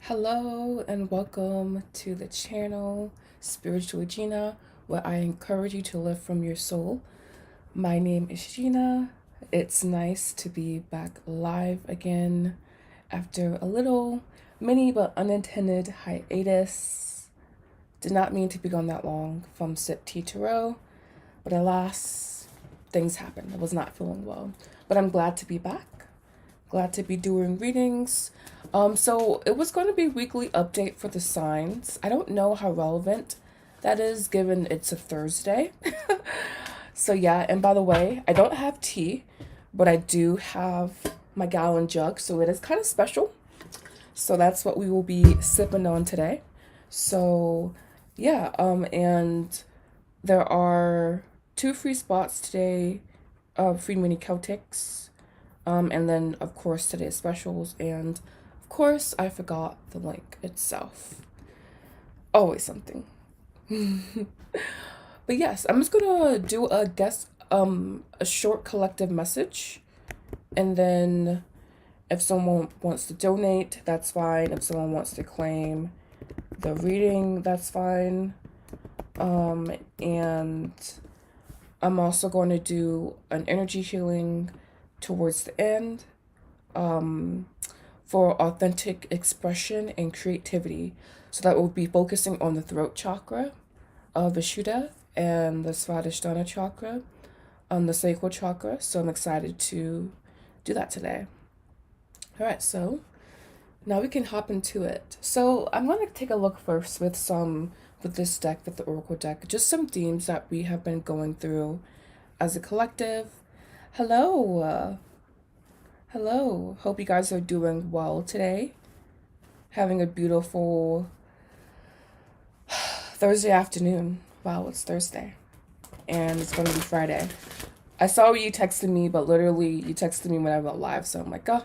Hello and welcome to the channel Spiritual Gina, where I encourage you to live from your soul. My name is Gina. It's nice to be back live again after a little mini but unintended hiatus. Did not mean to be gone that long from Sip Tea Tarot, but alas, things happened. I was not feeling well, but I'm glad to be back. Glad to be doing readings. So it was going to be weekly update for the signs. I don't know how relevant that is given it's a Thursday. So yeah, and by the way, I don't have tea, but I do have my gallon jug, so it is kind of special. So that's what we will be sipping on today. So yeah, and there are two free spots today, free mini Celtics. And then, of course, today's specials. And, of course, I forgot the link itself. Always something. But yes, I'm just gonna do a short collective message. And then if someone wants to donate, that's fine. If someone wants to claim the reading, that's fine. And I'm also going to do an energy healing towards the end, for authentic expression and creativity. So that will be focusing on the throat chakra of Vishuddha and the Svadhisthana chakra, the sacral chakra. So I'm excited to do that today. All right, so now we can hop into it. So I'm going to take a look first with this deck, with the Oracle deck, just some themes that we have been going through as a collective. Hello. Hello. Hope you guys are doing well today. Having a beautiful Thursday afternoon. Wow, it's Thursday. And it's going to be Friday. I saw you texted me, but literally you texted me when I went live. So I'm like, oh,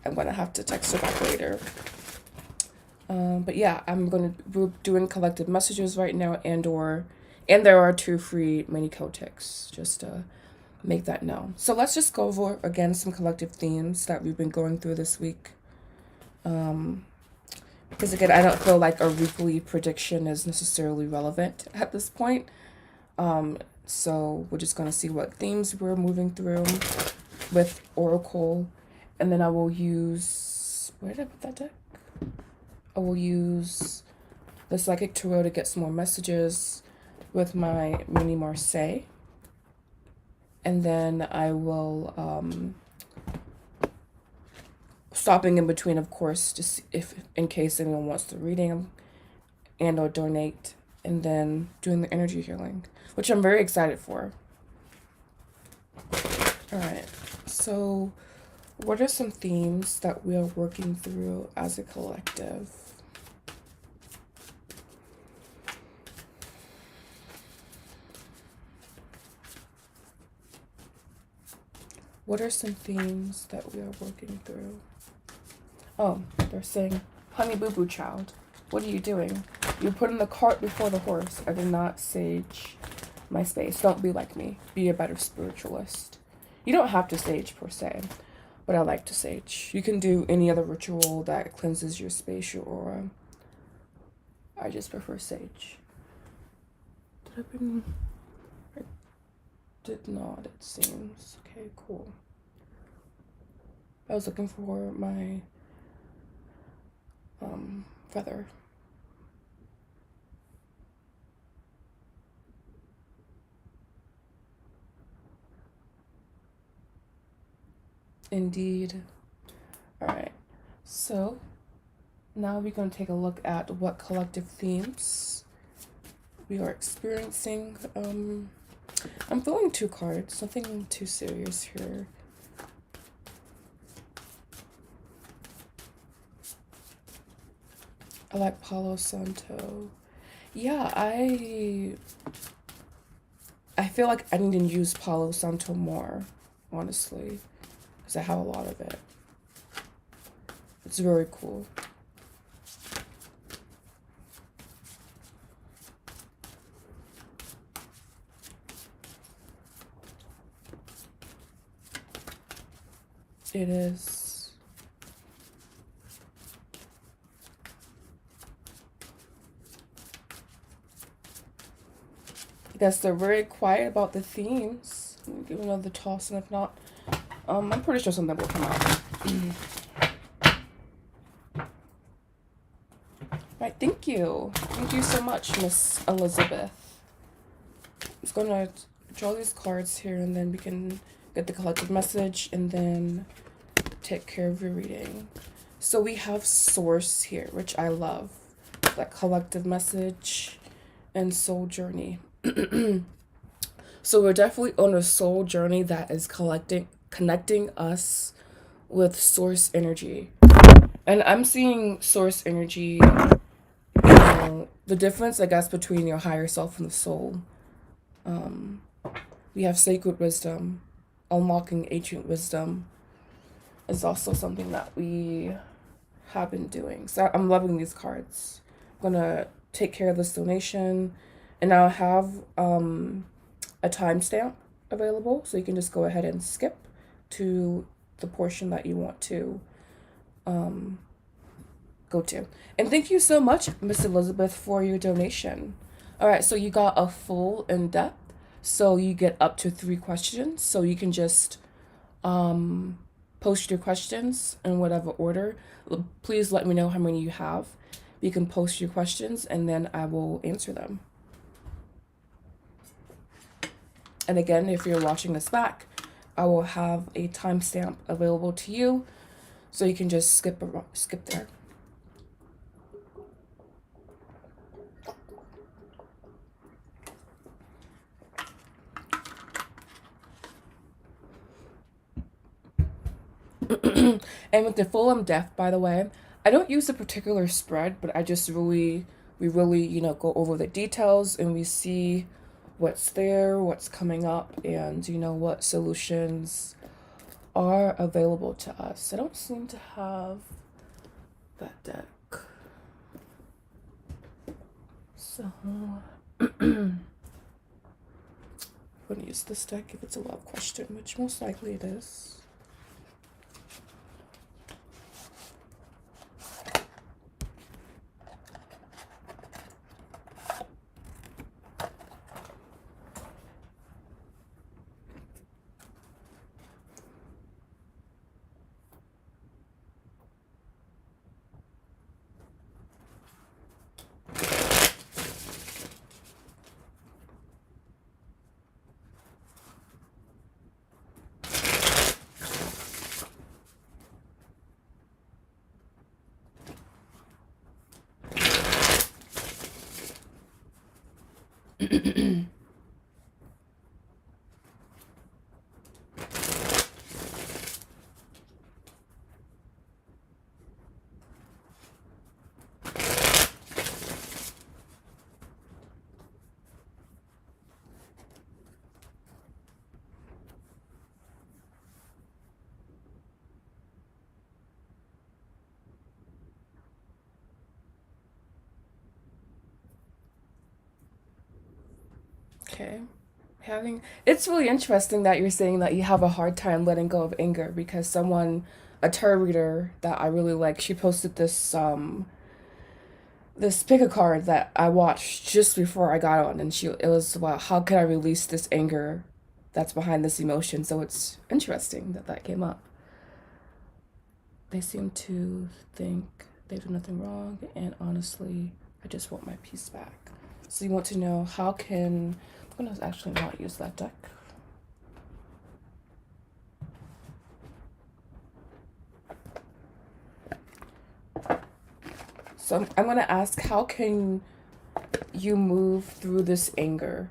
I'm going to have to text her back later. But yeah, we're doing collective messages right now, and there are two free mini Celtics, just to make that known. So let's just go over again some collective themes that we've been going through this week. Because again, I don't feel like a weekly prediction is necessarily relevant at this point. So we're just gonna see what themes we're moving through with Oracle, and then I will use, where did I put that deck? I will use the Psychic Tarot to get some more messages with my mini Marseille. And then I will, stopping in between, of course, just if in case anyone wants to reading and or donate, and then doing the energy healing, which I'm very excited for. All right, so what are some themes that we are working through as a collective? What are some themes that we are working through? Oh, they're saying, honey boo boo child, what are you doing? You're putting the cart before the horse. I did not sage my space. Don't be like me. Be a better spiritualist. You don't have to sage per se, but I like to sage. You can do any other ritual that cleanses your space, your aura. I just prefer sage. I did not, it seems. Okay, cool. I was looking for my feather. Indeed. All right, so now we're going to take a look at what collective themes we are experiencing. I'm feeling two cards, nothing too serious here. I like Palo Santo. Yeah, I feel like I need to use Palo Santo more, honestly, because I have a lot of it. It's very cool. It is. guess they're very quiet about the themes. Give another toss, and if not, I'm pretty sure something will come out. Right, thank you. Thank you so much, Miss Elizabeth. I'm just gonna draw these cards here, and then we can get the collective message, and then take care of your reading. So we have Source here, which I love. That collective message and soul journey. So we're definitely on a soul journey that is connecting us with source energy. And I'm seeing source energy, the difference, I guess, between your higher self and the soul. We have sacred wisdom, unlocking ancient wisdom is also something that we have been doing. So I'm loving these cards. I'm gonna take care of this donation, and I'll have a timestamp available, so you can just go ahead and skip to the portion that you want to go to. And thank you so much, Miss Elizabeth, for your donation. All right, so you got a full in-depth, so you get up to 3 questions, so you can just post your questions in whatever order. Please let me know how many you have. You can post your questions, and then I will answer them. And again, if you're watching this back, I will have a timestamp available to you, so you can just skip there. And with the full in-depth, by the way, I don't use a particular spread, but I just we really, go over the details, and we see what's there, what's coming up, and, what solutions are available to us. I don't seem to have that deck. So, I'm going to use this deck if it's a love question, which most likely it is. Okay. It's really interesting that you're saying that you have a hard time letting go of anger, because a tarot reader that I really like, she posted this pick a card that I watched just before I got on, and it was about how can I release this anger that's behind this emotion. So it's interesting that came up. They seem to think they've done nothing wrong, and honestly, I just want my peace back. So you want to know I'm going to actually not use that deck. So I'm going to ask, how can you move through this anger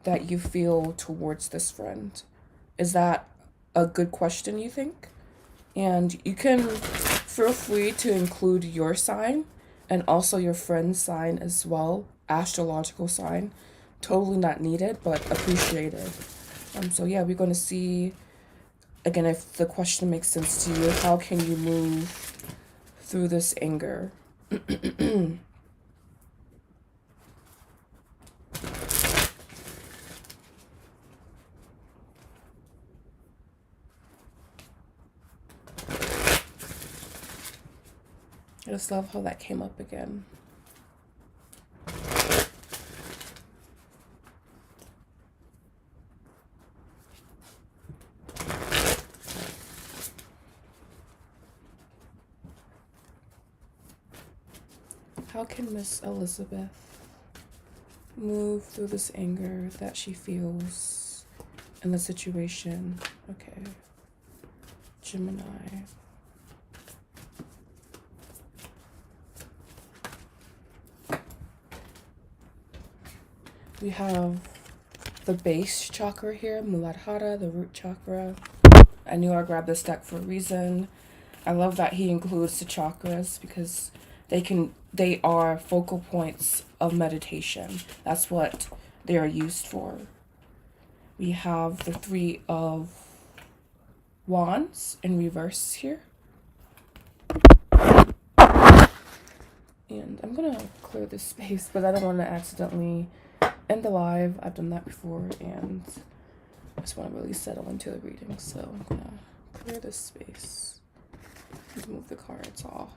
that you feel towards this friend? Is that a good question, you think? And you can feel free to include your sign and also your friend's sign as well, astrological sign. Totally not needed, but appreciated. So yeah, we're going to see, again, if the question makes sense to you. How can you move through this anger? I just love how that came up again. how can Miss Elizabeth move through this anger that she feels in the situation? Okay. Gemini. We have the base chakra here, Muladhara, the root chakra. I knew I grabbed this deck for a reason. I love that he includes the chakras because they are focal points of meditation. That's what they are used for. We have the Three of Wands in reverse here. And I'm gonna clear this space, but I don't want to accidentally end the live. I've done that before, and I just want to really settle into the reading. So I'm gonna clear this space and move the cards off.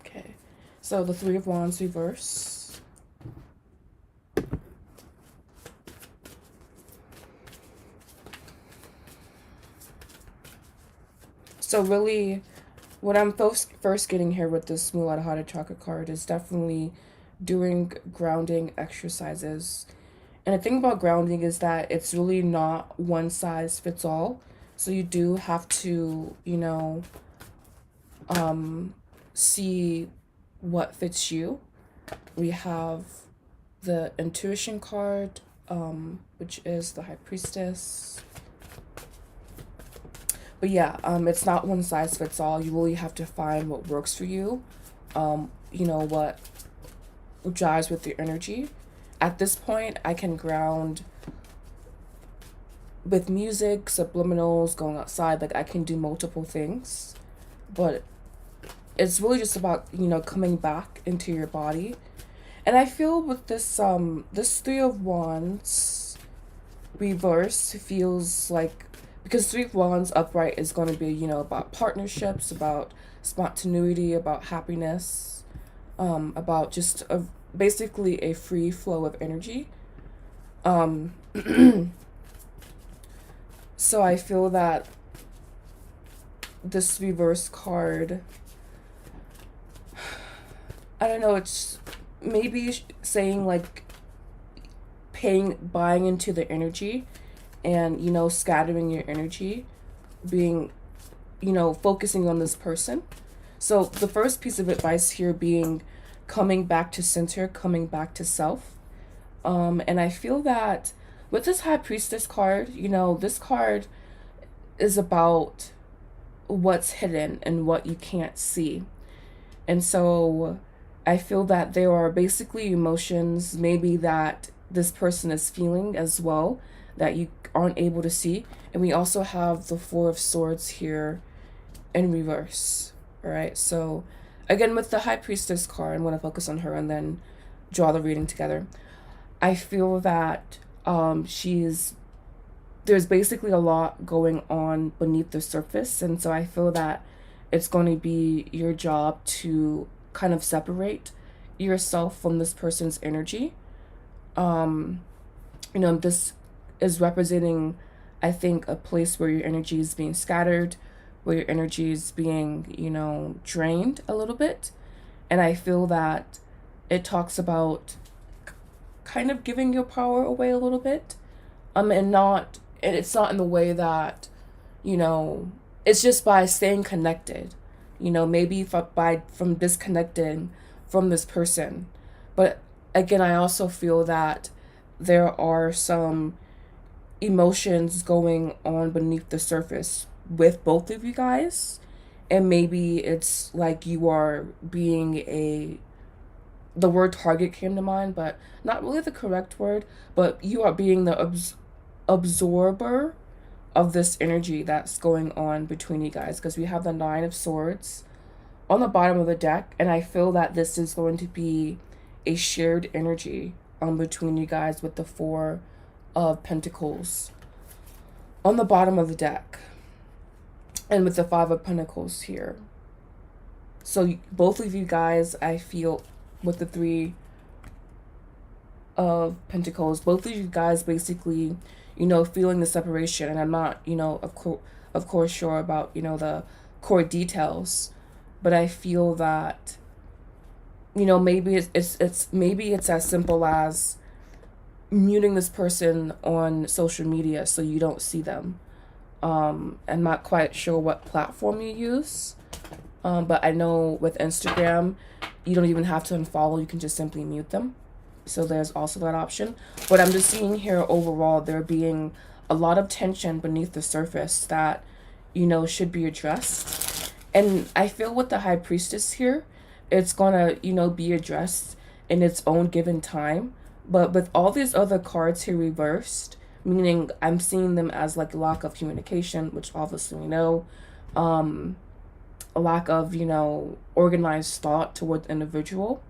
Okay, so the Three of Wands reverse. So really, what I'm first getting here with this Muladhara chakra card is definitely doing grounding exercises. And the thing about grounding is that it's really not one size fits all. So you do have to, see what fits you. We have the intuition card, which is the High Priestess. But yeah, it's not one size fits all. You really have to find what works for you. What jives with your energy. At this point, I can ground with music, subliminals, going outside. Like, I can do multiple things. But it's really just about, coming back into your body. And I feel with this Three of Wands reverse feels like, because Three of Wands upright is going to be, about partnerships, about spontaneity, about happiness, about just basically a free flow of energy. So I feel that this reverse card, I don't know, it's maybe saying like buying into the energy and, scattering your energy, being, focusing on this person. So the first piece of advice here being coming back to center, coming back to self. And I feel that with this High Priestess card, this card is about what's hidden and what you can't see. And so I feel that there are basically emotions maybe that this person is feeling as well that you aren't able to see. And we also have the Four of Swords here in reverse. All right, so again, with the High Priestess card, I'm going to focus on her and then draw the reading together. I feel that there's basically a lot going on beneath the surface. And so I feel that it's going to be your job to kind of separate yourself from this person's energy. This is representing, I think, a place where your energy is being scattered, where your energy is being, drained a little bit. And I feel that it talks about kind of giving your power away a little bit. And it's not in the way that, it's just by staying connected, maybe from disconnecting from this person. But again, I also feel that there are some emotions going on beneath the surface with both of you guys. And maybe it's like you are being the word target came to mind, but not really the correct word, but you are being the absorber of this energy that's going on between you guys, because we have the Nine of Swords on the bottom of the deck, and I feel that this is going to be a shared energy between you guys with the Four of Pentacles on the bottom of the deck and with the Five of Pentacles here. So both of you guys, I feel, with the Three of Pentacles, both of you guys basically, feeling the separation. And I'm not, of course sure about, the core details, but I feel that you know, maybe maybe it's as simple as muting this person on social media so you don't see them. I'm not quite sure what platform you use, but I know with Instagram, you don't even have to unfollow. You can just simply mute them. So there's also that option. But I'm just seeing here overall there being a lot of tension beneath the surface that, you know, should be addressed. And I feel with the High Priestess here, it's gonna, you know, be addressed in its own given time. But with all these other cards here reversed, meaning I'm seeing them as like lack of communication, which obviously we know, a lack of, you know, organized thought toward the individual.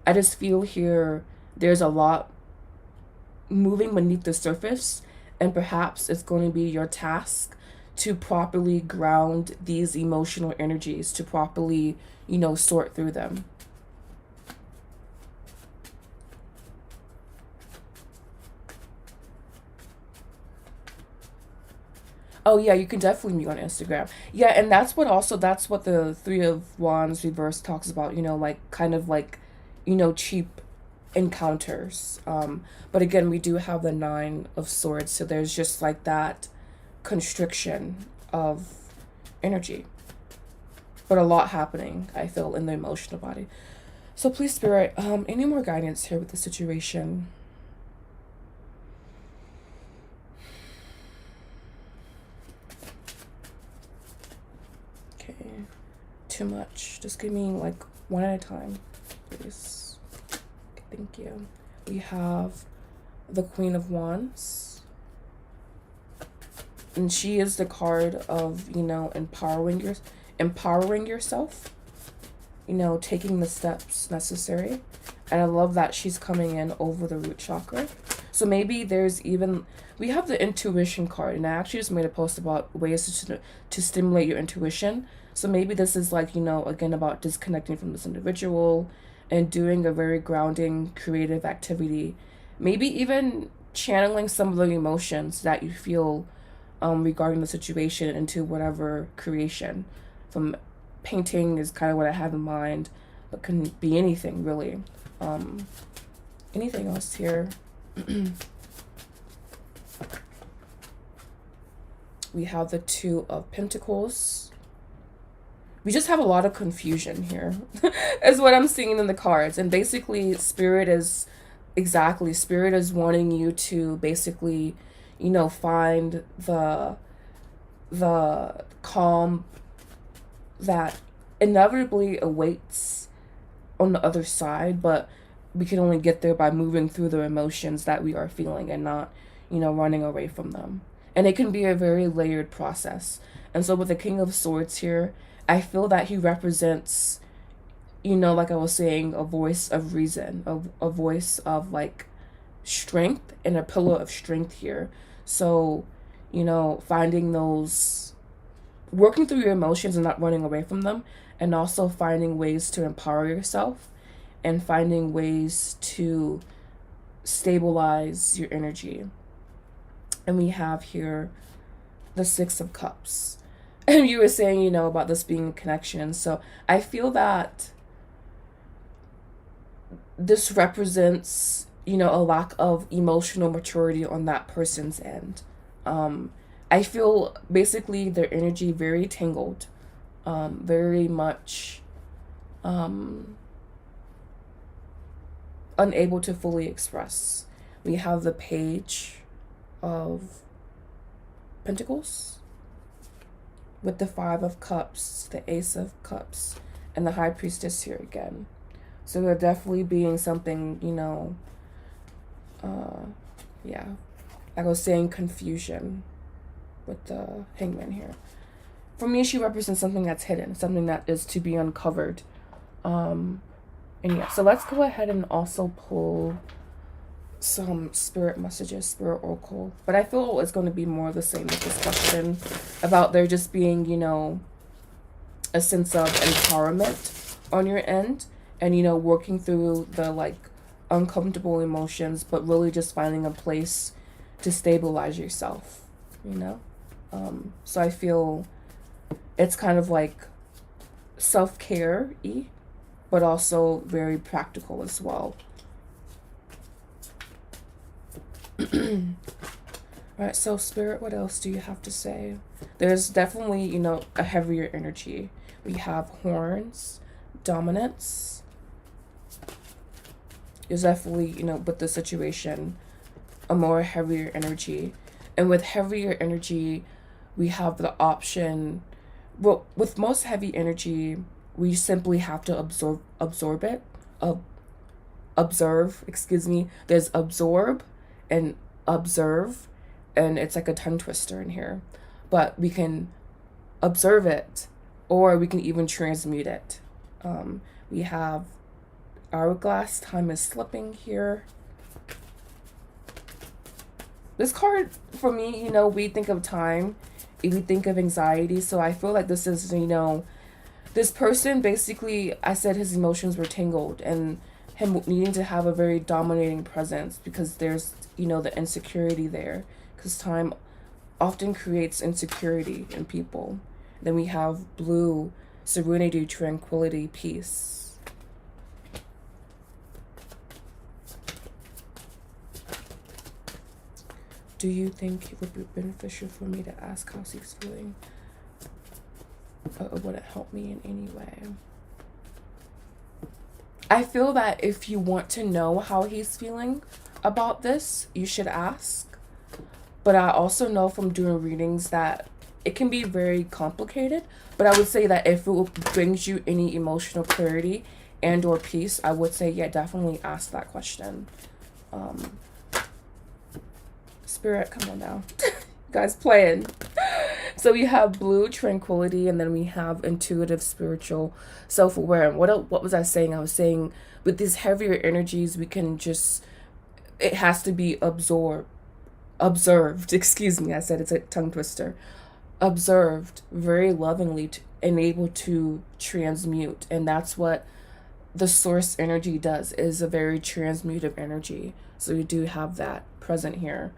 I just feel here there's a lot moving beneath the surface, and perhaps it's going to be your task to properly ground these emotional energies, to properly, you know, sort through them. Oh yeah, you can definitely mute on Instagram. Yeah, and that's what the Three of Wands reverse talks about, you know, like kind of like, you know, cheap encounters. But again, we do have the Nine of Swords, so there's just like that constriction of energy. But a lot happening, I feel, in the emotional body. So please, Spirit, any more guidance here with the situation? Okay, too much. Just give me like one at a time, please. Okay, thank you. We have the Queen of Wands. And she is the card of, you know, empowering yourself, you know, taking the steps necessary. And I love that she's coming in over the root chakra. So maybe there's even, we have the intuition card, and I actually just made a post about ways to stimulate your intuition. So maybe this is like, you know, again, about disconnecting from this individual and doing a very grounding, creative activity. Maybe even channeling some of the emotions that you feel regarding the situation into whatever creation. From painting is kind of what I have in mind, but can be anything really. Anything else here? We have the Two of Pentacles. We just have a lot of confusion here is what I'm seeing in the cards. And basically Spirit is wanting you to basically, you know, find the calm that inevitably awaits on the other side, but we can only get there by moving through the emotions that we are feeling and not, you know, running away from them. And it can be a very layered process. And so with the King of Swords here, I feel that he represents, you know, like I was saying, a voice of reason, a voice of like strength, and a pillar of strength here. So, you know, finding those, working through your emotions and not running away from them, and also finding ways to empower yourself and finding ways to stabilize your energy. And we have here the Six of Cups. And you were saying, you know, about this being a connection. So I feel that this represents, you know, a lack of emotional maturity on that person's end. I feel basically their energy very tangled, very much unable to fully express. We have the Page of Pentacles with the Five of Cups, the Ace of Cups, and the High Priestess here again. So they're definitely being something, you know, yeah, like I was saying, confusion with the Hangman here. For me, she represents something that's hidden, something that is to be uncovered. And yeah, so let's go ahead and also pull some spirit messages, spirit oracle. But I feel it's going to be more of the same with this question about there just being, you know, a sense of empowerment on your end, and, you know, working through the like uncomfortable emotions, but really just finding a place to stabilize yourself, you know. So I feel it's kind of like self-care-y but also very practical as well. Alright, so Spirit, what else do you have to say? There's definitely, you know, a heavier energy. We have horns, dominance. There's definitely, you know, with the situation, a more heavier energy. And with heavier energy, we have the option, well, with most heavy energy, we simply have to absorb it. Observe, excuse me. There's absorb and observe, and it's like a tongue twister in here. But we can observe it, or we can even transmute it. We have hourglass, time is slipping here. This card, for me, you know, we think of time, we think of anxiety, so I feel like this is, you know, this person, basically, I said his emotions were tangled, and him needing to have a very dominating presence, because there's, you know, the insecurity there, because time often creates insecurity in people. Then we have blue, serenity, tranquility, peace. Do you think it would be beneficial for me to ask how he's feeling? Or would it help me in any way? I feel that if you want to know how he's feeling about this, you should ask. But I also know from doing readings that it can be very complicated. But I would say that if it brings you any emotional clarity and or peace, I would say, yeah, definitely ask that question. Spirit, come on now. You guys playing. So we have blue, tranquility, and then we have intuitive, spiritual, self-aware. And what was I saying? I was saying with these heavier energies, we can just, it has to be observed, excuse me, I said it's a tongue twister. Observed very lovingly and able to transmute. And that's what the source energy does, is a very transmutive energy. So we do have that present here.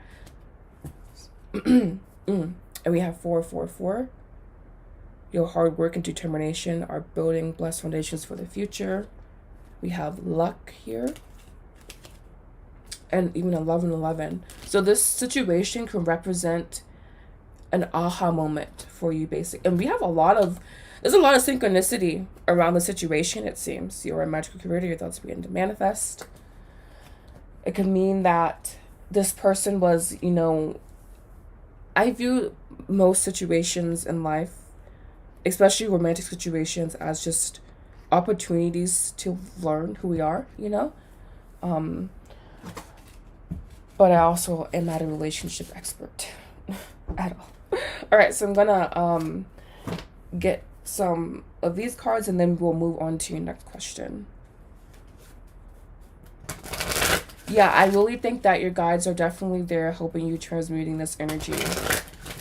And we have 444. Your hard work and determination are building blessed foundations for the future. We have luck here. And even 1111. So this situation can represent an aha moment for you, basically. And we have there's a lot of synchronicity around the situation, it seems. You're a magical creator, your thoughts begin to manifest. It could mean that this person was, you know, I view most situations in life, especially romantic situations, as just opportunities to learn who we are, you know? But I also am not a relationship expert at all. All right, so I'm gonna get some of these cards, and then we'll move on to your next question. Yeah, I really think that your guides are definitely there helping you transmuting this energy.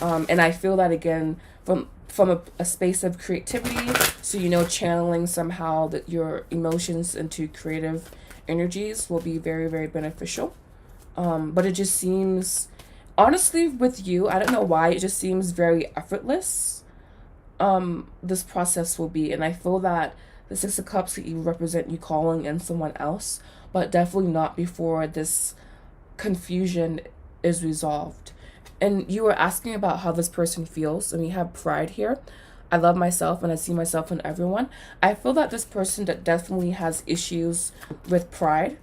And I feel that, again, from a space of creativity, so, you know, channeling somehow that your emotions into creative energies will be very, very beneficial. But it just seems, honestly, with you, I don't know why, it just seems very effortless, this process will be. And I feel that the Six of Cups could even represent you calling in someone else, but definitely not before this confusion is resolved. And you were asking about how this person feels, and we have pride here. I love myself and I see myself in everyone. I feel that this person that definitely has issues with pride.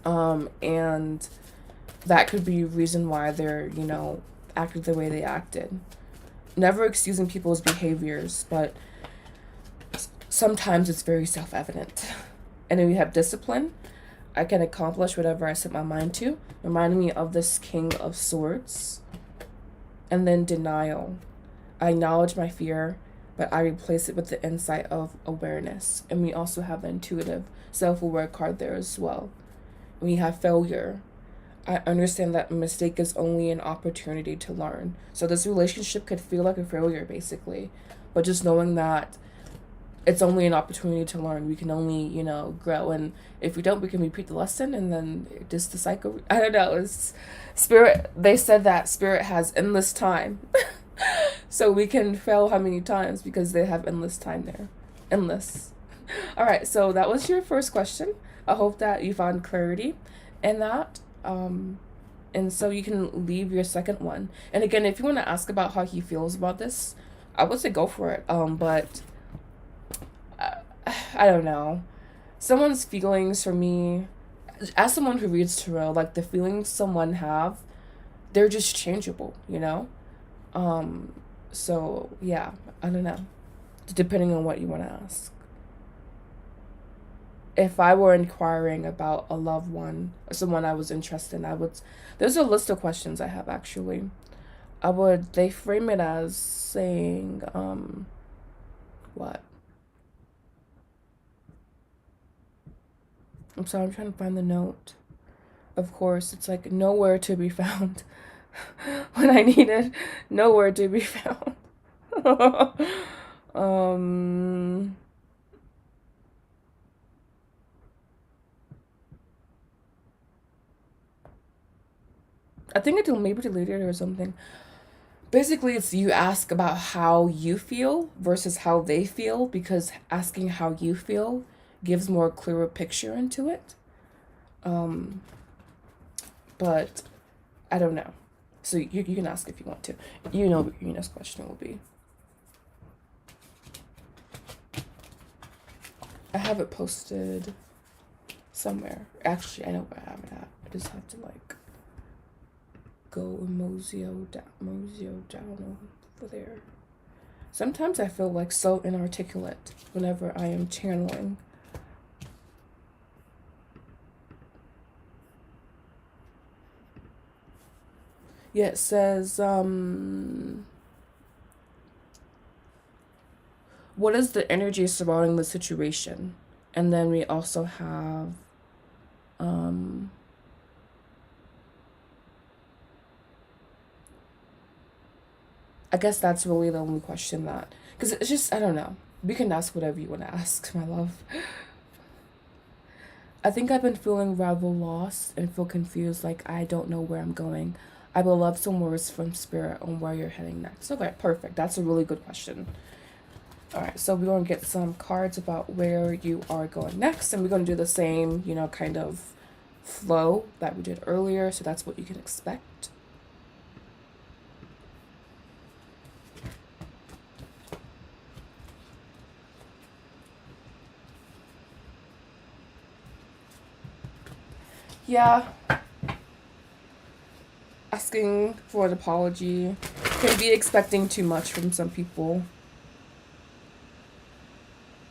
And that could be a reason why they're, you know, acted the way they acted. Never excusing people's behaviors, but sometimes it's very self-evident. And then we have discipline. I can accomplish whatever I set my mind to, reminding me of this King of Swords. And then denial. I acknowledge my fear, but I replace it with the insight of awareness. And we also have the intuitive, self-aware card there as well. We have failure. I understand that a mistake is only an opportunity to learn. So this relationship could feel like a failure, basically. But just knowing that it's only an opportunity to learn. We can only, you know, grow. And if we don't, we can repeat the lesson, and then just the cycle. I don't know. It's Spirit. They said that Spirit has endless time. So we can fail how many times, because they have endless time there. Endless. All right, so that was your first question. I hope that you found clarity in that. And so you can leave your second one. And again, if you want to ask about how he feels about this, I would say go for it. But I don't know. Someone's feelings for me, as someone who reads tarot, like the feelings someone have, they're just changeable, you know? So yeah, I don't know. Depending on what you want to ask. If I were inquiring about a loved one or someone I was interested in, I would. There's a list of questions I have actually. They frame it as saying, what? I'm sorry, I'm trying to find the note. Of course, it's like nowhere to be found when I need it. Nowhere to be found. um. I think I maybe deleted it or something. Basically, it's you ask about how you feel versus how they feel, because asking how you feel gives more clearer picture into it. But I don't know. So you can ask if you want to. You know what your next question will be. I have it posted somewhere. Actually, I know where I have it at. I just have to like go and mosey down over there. Sometimes I feel like so inarticulate whenever I am channeling. Yeah, it says, what is the energy surrounding the situation? And then we also have, I guess that's really the only question that, because it's just, I don't know. We can ask whatever you want to ask, my love. I think I've been feeling rather lost and feel confused, like I don't know where I'm going. I would love some words from spirit on where you're heading next. Okay, perfect. That's a really good question. All right, so we're going to get some cards about where you are going next, and we're going to do the same, kind of flow that we did earlier, so that's what you can expect. Yeah, asking for an apology can be expecting too much from some people.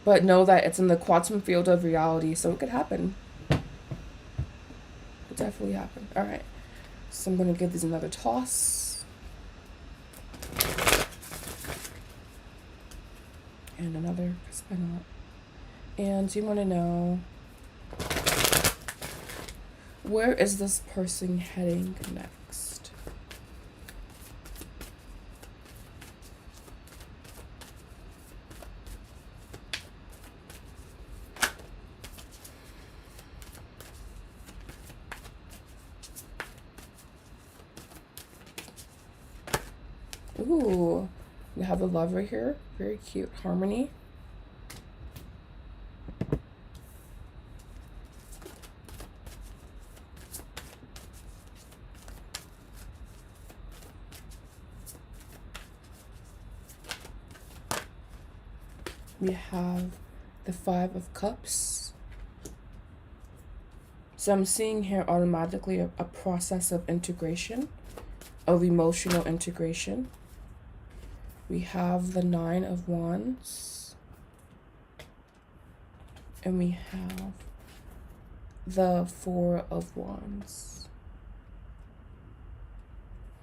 But know that it's in the quantum field of reality, so it could happen. It could definitely happen. All right. So I'm going to give these another toss. And another, because why not? And you want to know, where is this person heading next? Ooh, we have a lover here. Very cute. Harmony. We have the Five of Cups. So I'm seeing here automatically a process of integration, of emotional integration. We have the Nine of Wands. And we have the Four of Wands.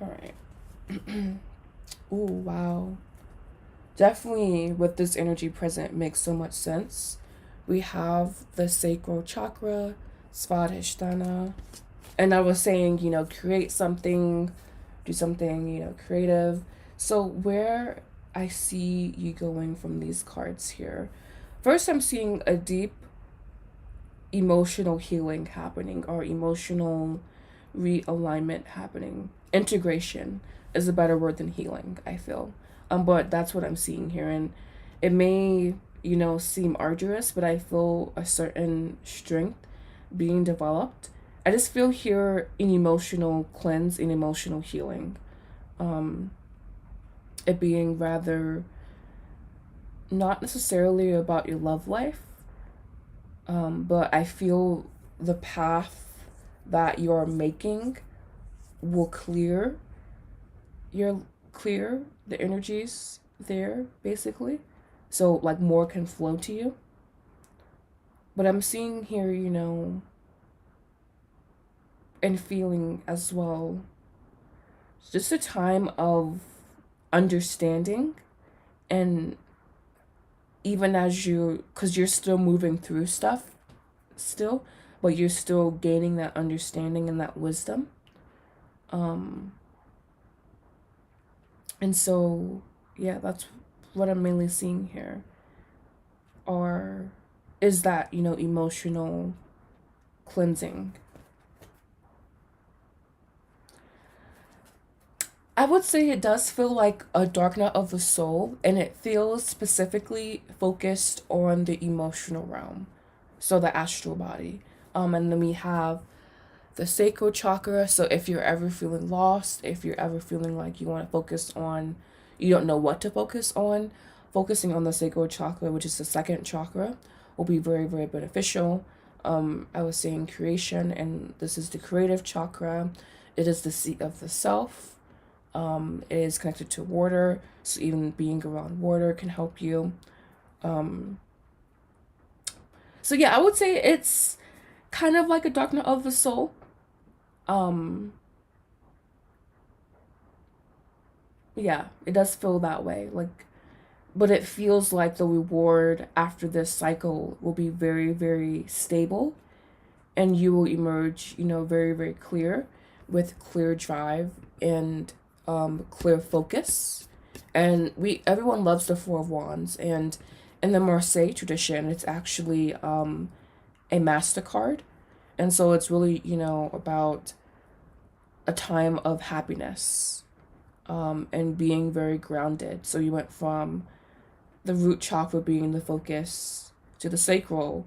All right. Ooh, wow. Definitely with this energy present makes so much sense. We have the sacral chakra, Svadhisthana. And I was saying, create something, do something, creative. So where I see you going from these cards here. First, I'm seeing a deep emotional healing happening, or emotional realignment happening. Integration is a better word than healing, I feel. But that's what I'm seeing here. And it may, seem arduous, but I feel a certain strength being developed. I just feel here an emotional cleanse, an emotional healing. It being rather not necessarily about your love life, but I feel the path that you're making will clear the energies there, basically. So like more can flow to you. But I'm seeing here, and feeling as well, just a time of understanding, and even as because you're still moving through stuff still, but you're still gaining that understanding and that wisdom. And so, yeah, that's what I'm mainly seeing here. Or is that, emotional cleansing. I would say it does feel like a dark night of the soul, and it feels specifically focused on the emotional realm, so the astral body. And then we have the sacral chakra. So if you're ever feeling lost, if you're ever feeling like you want to focus on, you don't know what to focus on, focusing on the sacral chakra, which is the second chakra, will be very, very beneficial. I was saying creation, and this is the creative chakra. It is the seat of the self. It is connected to water, so even being around water can help you. So yeah, I would say it's kind of like a dark night of the soul. Yeah, it does feel that way. Like, but it feels like the reward after this cycle will be very, very stable, and you will emerge, very, very clear, with clear drive and clear focus. And everyone loves the Four of Wands, and in the Marseille tradition, it's actually a MasterCard, and so it's really, about a time of happiness, and being very grounded. So you went from the root chakra being the focus to the sacral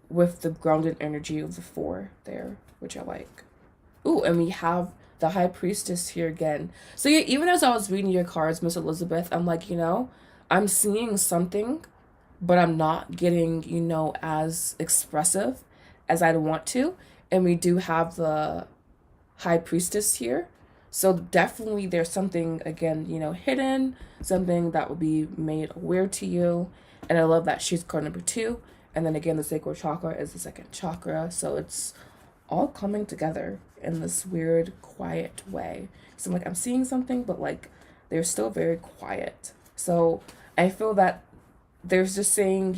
with the grounded energy of the four there, which I like. Ooh, and we have the High Priestess here again. So yeah, even as I was reading your cards, Miss Elizabeth, I'm like, I'm seeing something, but I'm not getting, as expressive as I'd want to. And we do have the High Priestess here. So definitely there's something, again, hidden, something that will be made aware to you. And I love that she's card number 2. And then again, the sacral chakra is the second chakra. So it's all coming together in this weird, quiet way. So I'm like, I'm seeing something, but like, they're still very quiet. So I feel that there's just saying,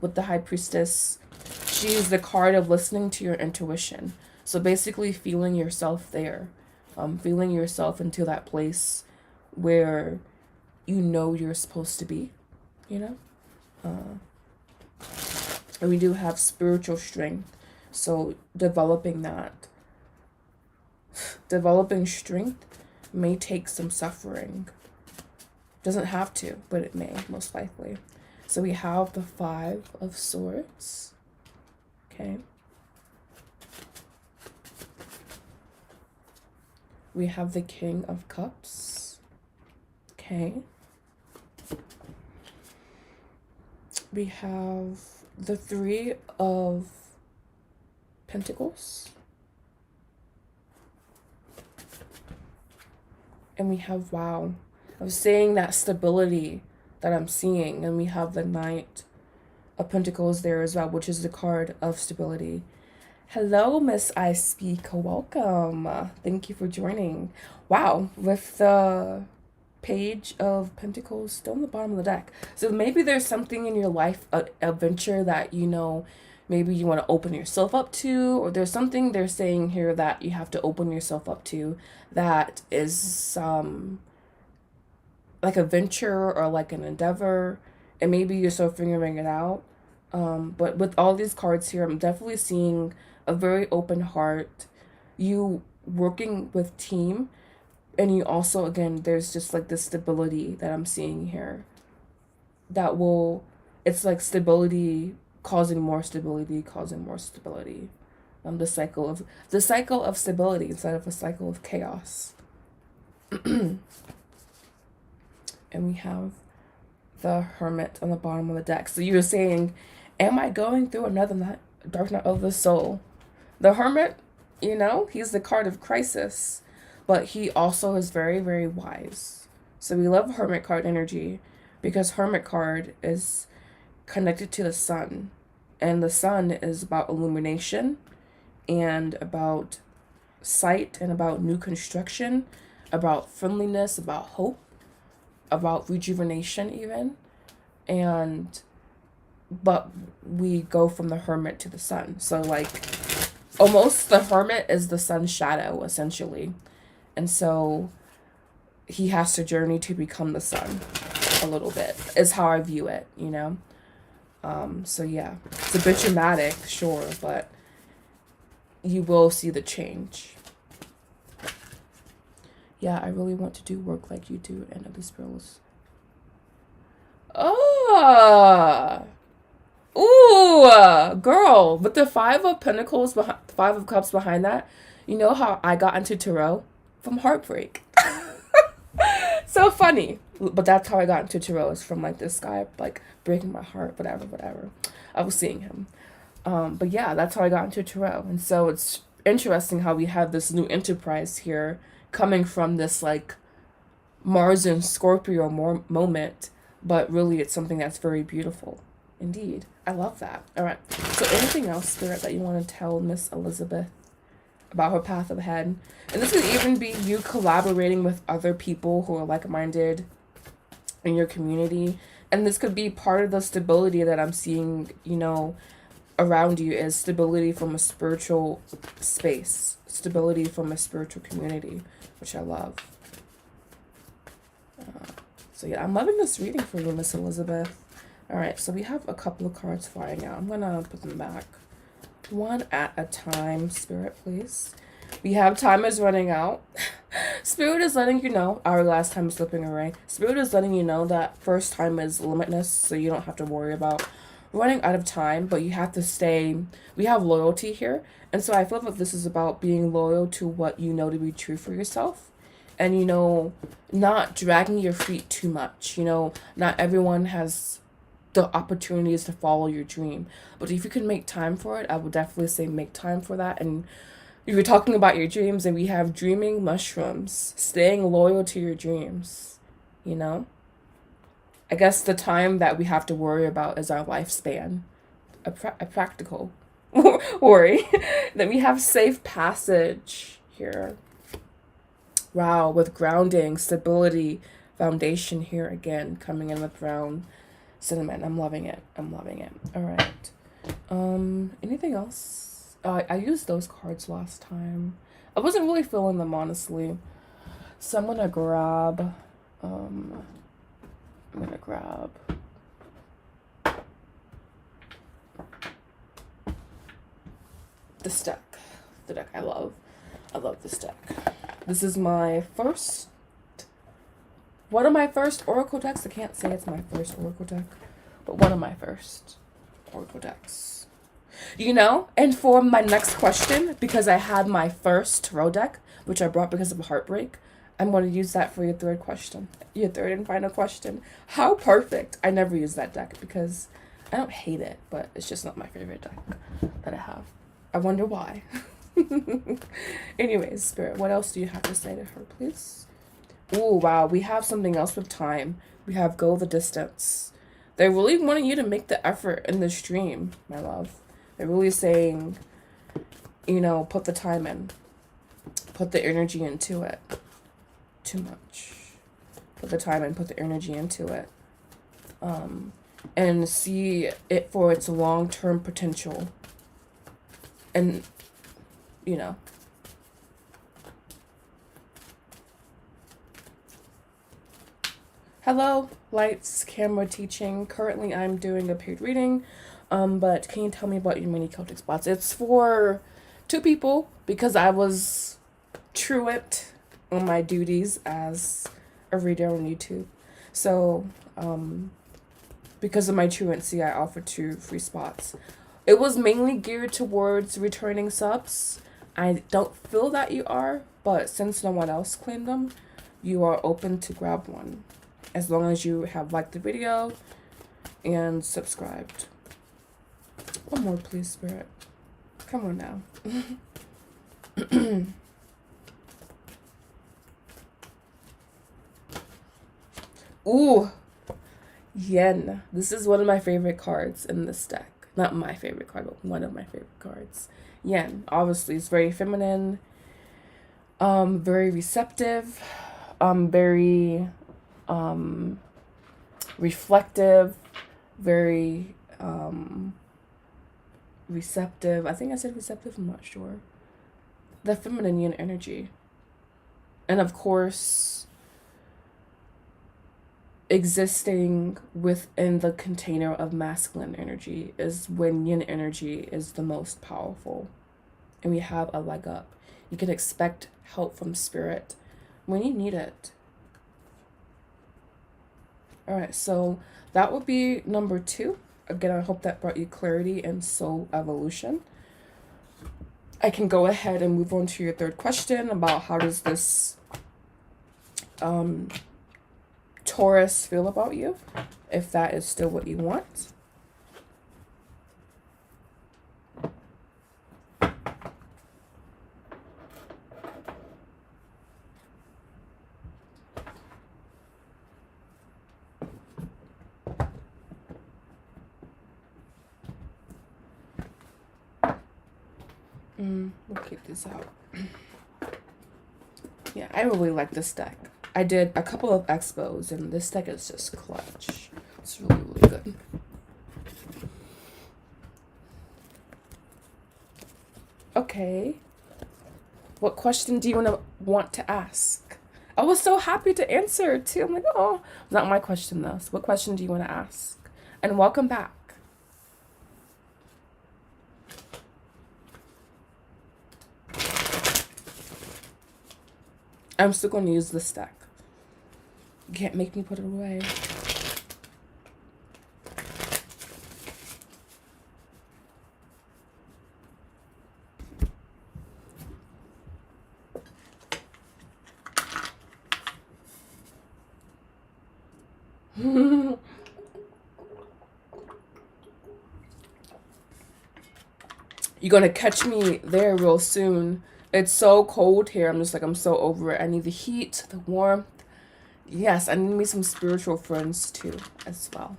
with the High Priestess, she's the card of listening to your intuition. So basically feeling yourself there, feeling yourself into that place where you're supposed to be, and we do have spiritual strength. So developing strength may take some suffering. Doesn't have to, but it may, most likely. So we have the 5 of Swords. Okay. We have the King of Cups. Okay. We have the 3 of Pentacles. And we have, wow, I was saying that stability that I'm seeing. And we have the Knight of Pentacles there as well, which is the card of stability. Hello, Miss I Speak. Welcome. Thank you for joining. Wow, with the Page of Pentacles still on the bottom of the deck. So maybe there's something in your life, a venture that, maybe you want to open yourself up to, or there's something they're saying here that you have to open yourself up to that is like a venture or like an endeavor, and maybe you're still figuring it out. But with all these cards here, I'm definitely seeing a very open heart, you working with team, and you also, again, there's just like this stability that I'm seeing here that will it's like stability causing more stability, causing more stability. The cycle of stability instead of a cycle of chaos. And we have the Hermit on the bottom of the deck. So you were saying, am I going through another dark night of the soul? The Hermit, you know, he's the card of crisis, but he also is very, very wise. So we love Hermit card energy because Hermit card is connected to the sun. And the sun is about illumination and about sight and about new construction, about friendliness, about hope, about rejuvenation even. But we go from the Hermit to the sun. So like almost the Hermit is the sun's shadow essentially. And so he has to journey to become the sun a little bit is how I view it, you know? So yeah, it's a bit dramatic, sure, but you will see the change. Yeah, I really want to do work like you do and other spirals. Oh, ooh, girl, with the Five of Pentacles, Five of Cups behind that, you know how I got into tarot? From heartbreak. So funny. But that's how I got into tarot, is from like this guy, like breaking my heart, whatever. I was seeing him. But yeah, that's how I got into tarot. And so it's interesting how we have this new enterprise here coming from this like Mars and Scorpio moment, but really it's something that's very beautiful. Indeed. I love that. All right. So anything else, Spirit, that you want to tell Miss Elizabeth about her path ahead? And this could even be you collaborating with other people who are like-minded in your community. And this could be part of the stability that I'm seeing, you know, around you, is stability from a spiritual space, stability from a spiritual community, which I love. So yeah, I'm loving this reading for you, Miss Elizabeth. All right, so we have a couple of cards flying out. I'm gonna put them back one at a time, Spirit, please. We have time is running out. Spirit is letting you know, hourglass time is slipping away. Spirit is letting you know that first time is limitless, so you don't have to worry about running out of time, but you have to stay. We have loyalty here, and so I feel that this is about being loyal to what you know to be true for yourself, and, you know, not dragging your feet too much. You know, not everyone has the opportunities to follow your dream, but if you can make time for it, I would definitely say make time for that. And you were talking about your dreams, and we have dreaming mushrooms, staying loyal to your dreams, you know? I guess the time that we have to worry about is our lifespan, a practical worry. Then we have safe passage here. Wow, with grounding, stability, foundation here again, coming in with brown cinnamon. I'm loving it. All right. Anything else? I used those cards last time. I wasn't really feeling them, honestly. So I'm gonna grab this deck. The deck I love this deck. This is my first, one of my first oracle decks. I can't say it's my first oracle deck, but one of my first oracle decks. You know, and for my next question, because I had my first tarot deck, which I brought because of heartbreak, I'm going to use that for your third question. Your third and final question. How perfect. I never use that deck because I don't hate it, but it's just not my favorite deck that I have. I wonder why. Anyways, Spirit, what else do you have to say to her, please? Oh, wow. We have something else with time. We have go the distance. They're really wanting you to make the effort in this dream, my love. They're really saying, you know, put the time in. Put the energy into it. Too much. Put the time in, put the energy into it. And see it for its long-term potential. And, you know. Hello, lights, camera, teaching. Currently, I'm doing a paid reading. But can you tell me about your mini Celtic spots? It's for 2 people because I was truant on my duties as a reader on YouTube. So, because of my truancy, I offered 2 free spots. It was mainly geared towards returning subs. I don't feel that you are, but since no one else claimed them, you are open to grab one. As long as you have liked the video and subscribed. One more, please, Spirit. Come on now. Ooh, yen. This is one of my favorite cards in this deck. Not my favorite card, but one of my favorite cards. Yen, obviously, it's very feminine, very receptive, very reflective, very receptive. I think I said receptive, I'm not sure. The feminine yin energy. And of course, existing within the container of masculine energy is when yin energy is the most powerful. And we have a leg up. You can expect help from spirit when you need it. Alright, so that would be number 2. Again, I hope that brought you clarity and soul evolution. I can go ahead and move on to your 3rd question about how does this Taurus feel about you, if that is still what you want. We'll keep this out. Yeah, I really like this deck. I did a couple of expos, and this deck is just clutch. It's really, really good. Okay. What question do you want to ask? I was so happy to answer, too. I'm like, oh, not my question, though. So what question do you want to ask? And welcome back. I'm still going to use this deck. You can't make me put it away. You're going to catch me there real soon. It's so cold here. I'm just like, I'm so over it. I need the heat, the warmth. Yes, I need me some spiritual friends too, as well.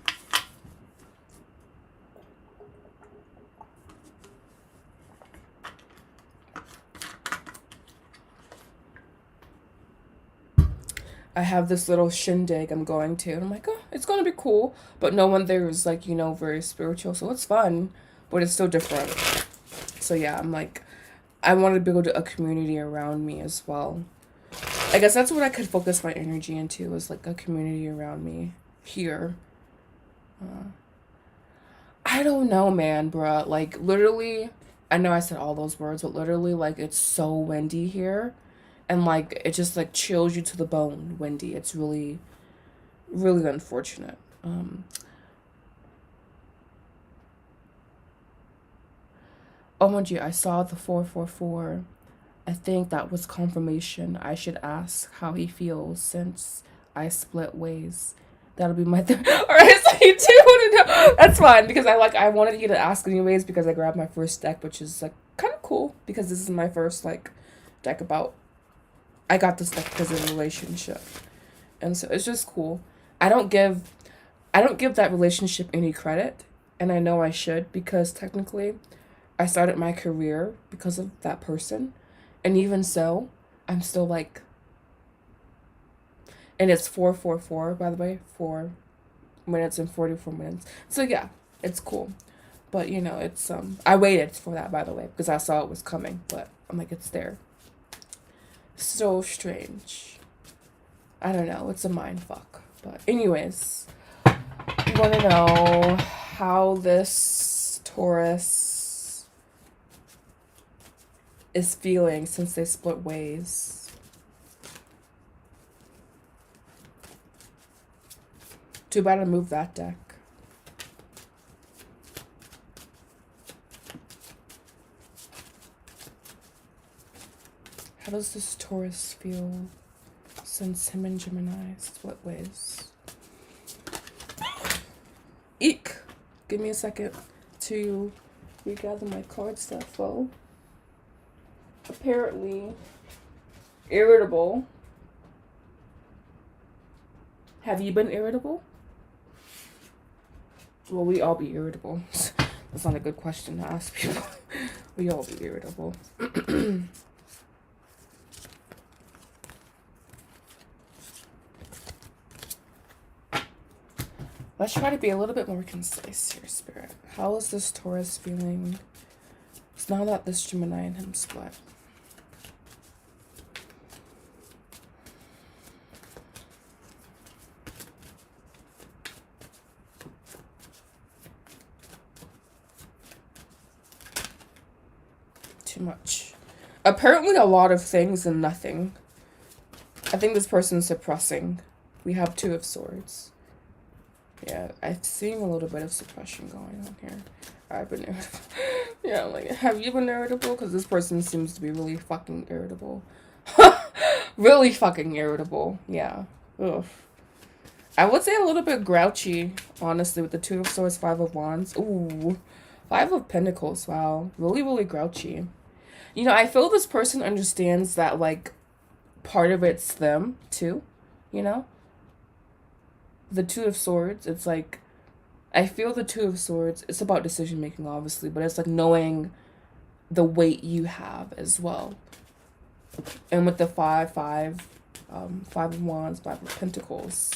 I have this little shindig I'm going to, and I'm like, oh, it's going to be cool. But no one there is like, you know, very spiritual, so it's fun, but it's still different. So yeah, I'm like, I want to build a community around me as well. I guess that's what I could focus my energy into, is like a community around me here. I don't know, man, bruh. Like, literally, I know I said all those words, but literally, like, it's so windy here. And, like, it just, like, chills you to the bone, windy. It's really, really unfortunate. OMG, I saw the 444. I think that was confirmation. I should ask how he feels since I split ways. That'll be my third. Alright, so you do want to know. That's fine, because I wanted you to ask anyways, because I grabbed my first deck, which is like kind of cool, because this is my first like deck about. I got this deck because of a relationship, and so it's just cool. I don't give that relationship any credit, and I know I should, because technically, I started my career because of that person, and even so, I'm still like. And it's 444, by the way, 4 minutes and 44 minutes. So yeah, it's cool. But you know, it's I waited for that, by the way, because I saw it was coming, but I'm like, it's there. So strange. I don't know, it's a mind fuck. But anyways, you want to know how this Taurus is feeling since they split ways. Too bad I moved that deck. How does this Taurus feel since him and Gemini split ways? Eek! Give me a second to regather my card stuff. Well, apparently irritable. Have you been irritable? Will we all be irritable? That's not a good question to ask people. We all be irritable. Let's try to be a little bit more concise here, Spirit. How is this Taurus feeling? It's now that this Gemini and him split. Too much. Apparently a lot of things and nothing. I think this person's suppressing. We have Two of Swords. Yeah, I'm seeing a little bit of suppression going on here. I've been irritable. Yeah, like, have you been irritable? Because this person seems to be really fucking irritable. Really fucking irritable. Yeah. Ugh. I would say a little bit grouchy, honestly, with the Two of Swords, Five of Wands. Ooh. Five of Pentacles. Wow. Really, really grouchy. You know, I feel this person understands that, like, part of it's them, too. You know? The Two of Swords, it's like, I feel the Two of Swords, it's about decision making, obviously, but it's like knowing the weight you have as well. And with the Five of Wands, Five of Pentacles,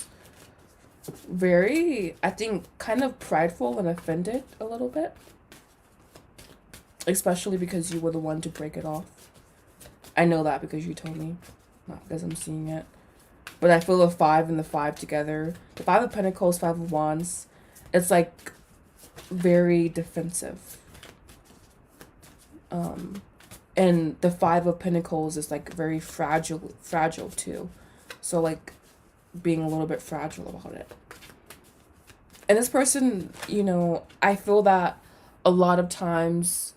very, I think, kind of prideful and offended a little bit. Especially because you were the one to break it off. I know that because you told me, not because I'm seeing it. But I feel the Five and the Five together. The Five of Pentacles, Five of Wands. It's like very defensive. And the Five of Pentacles is like very fragile too. So like being a little bit fragile about it. And this person, you know, I feel that a lot of times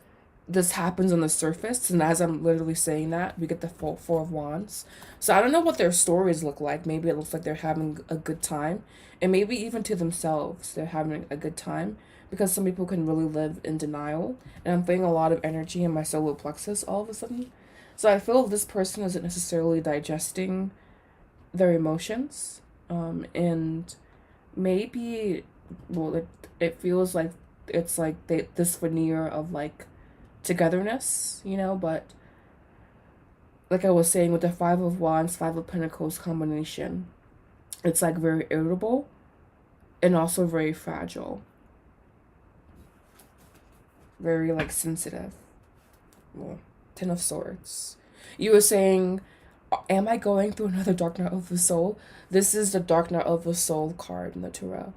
this happens on the surface, and as I'm literally saying that, we get the Four of Wands. So I don't know what their stories look like. Maybe it looks like they're having a good time, and maybe even to themselves they're having a good time, because some people can really live in denial, and I'm feeling a lot of energy in my solar plexus all of a sudden. So I feel this person isn't necessarily digesting their emotions, and maybe, well, it feels like it's like this veneer of like togetherness, you know, but like I was saying, with the Five of Wands, Five of Pentacles combination, it's like very irritable and also very fragile. Very like sensitive. Well, Ten of Swords. You were saying, am I going through another Dark Night of the Soul? This is the Dark Night of the Soul card in the Tarot.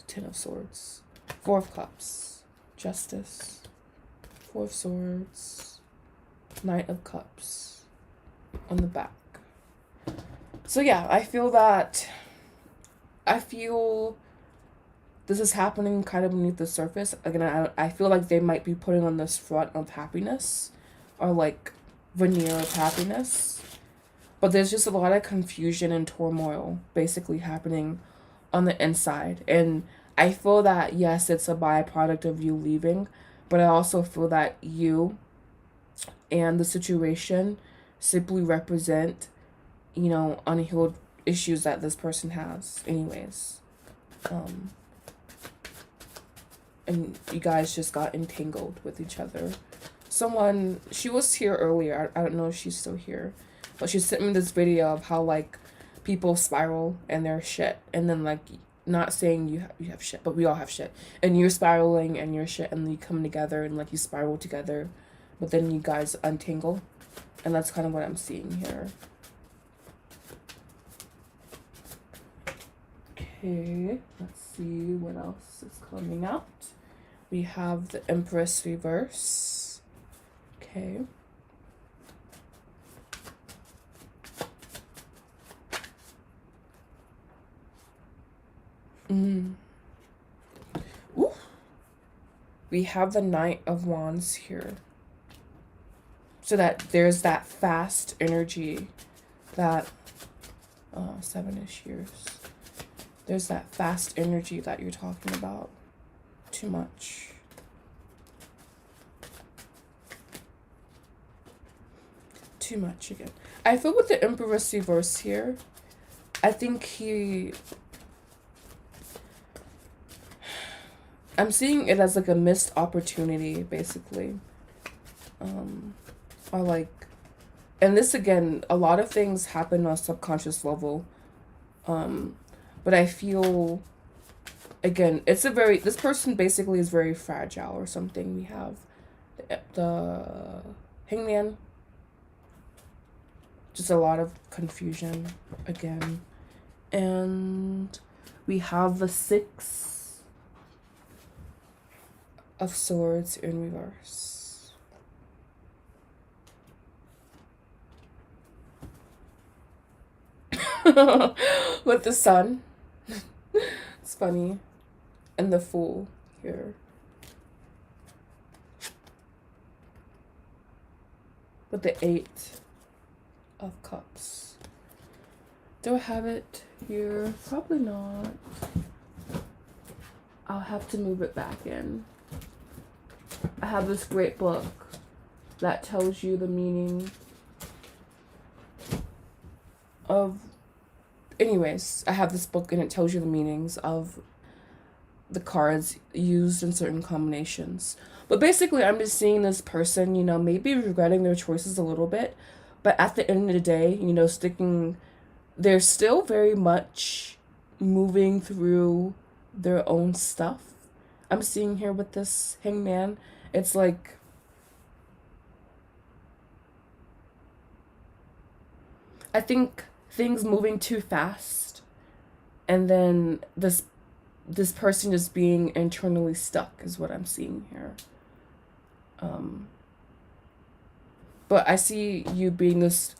Ten of Swords. Four of Cups. Justice. Four of Swords, Knight of Cups on the back. So yeah, I feel this is happening kind of beneath the surface. Again, I feel like they might be putting on this front of happiness, or like veneer of happiness. But there's just a lot of confusion and turmoil basically happening on the inside. And I feel that, yes, it's a byproduct of you leaving, but I also feel that you and the situation simply represent, you know, unhealed issues that this person has anyways. And you guys just got entangled with each other. Someone, she was here earlier, I don't know if she's still here, but she sent me this video of how like people spiral and their shit, and then like, not saying you have shit, but we all have shit, and you're spiraling and your shit, and then you come together and like you spiral together, but then you guys untangle, and that's kind of what I'm seeing here. Okay, let's see what else is coming out. We have the Empress reverse. Okay. Ooh. We have the Knight of Wands here. So that there's that fast energy that 7-ish years. There's that fast energy that you're talking about. Too much. Too much again. I feel with the Empress reverse here, I think I'm seeing it as like a missed opportunity, basically. Or like, and this again, a lot of things happen on a subconscious level. But I feel, again, this person basically is very fragile or something. We have the Hangman. Just a lot of confusion again. And we have the 6 of Swords in reverse. With the Sun. It's funny. And the Fool here. With the 8 of Cups. Do I have it here? Probably not. I'll have to move it back in. I have this great book that tells you the meaning of... Anyways, I have this book and it tells you the meanings of the cards used in certain combinations. But basically, I'm just seeing this person, you know, maybe regretting their choices a little bit. But at the end of the day, you know, they're still very much moving through their own stuff. I'm seeing here with this Hangman, it's like, I think things moving too fast, and then this person just being internally stuck is what I'm seeing here. But I see you being this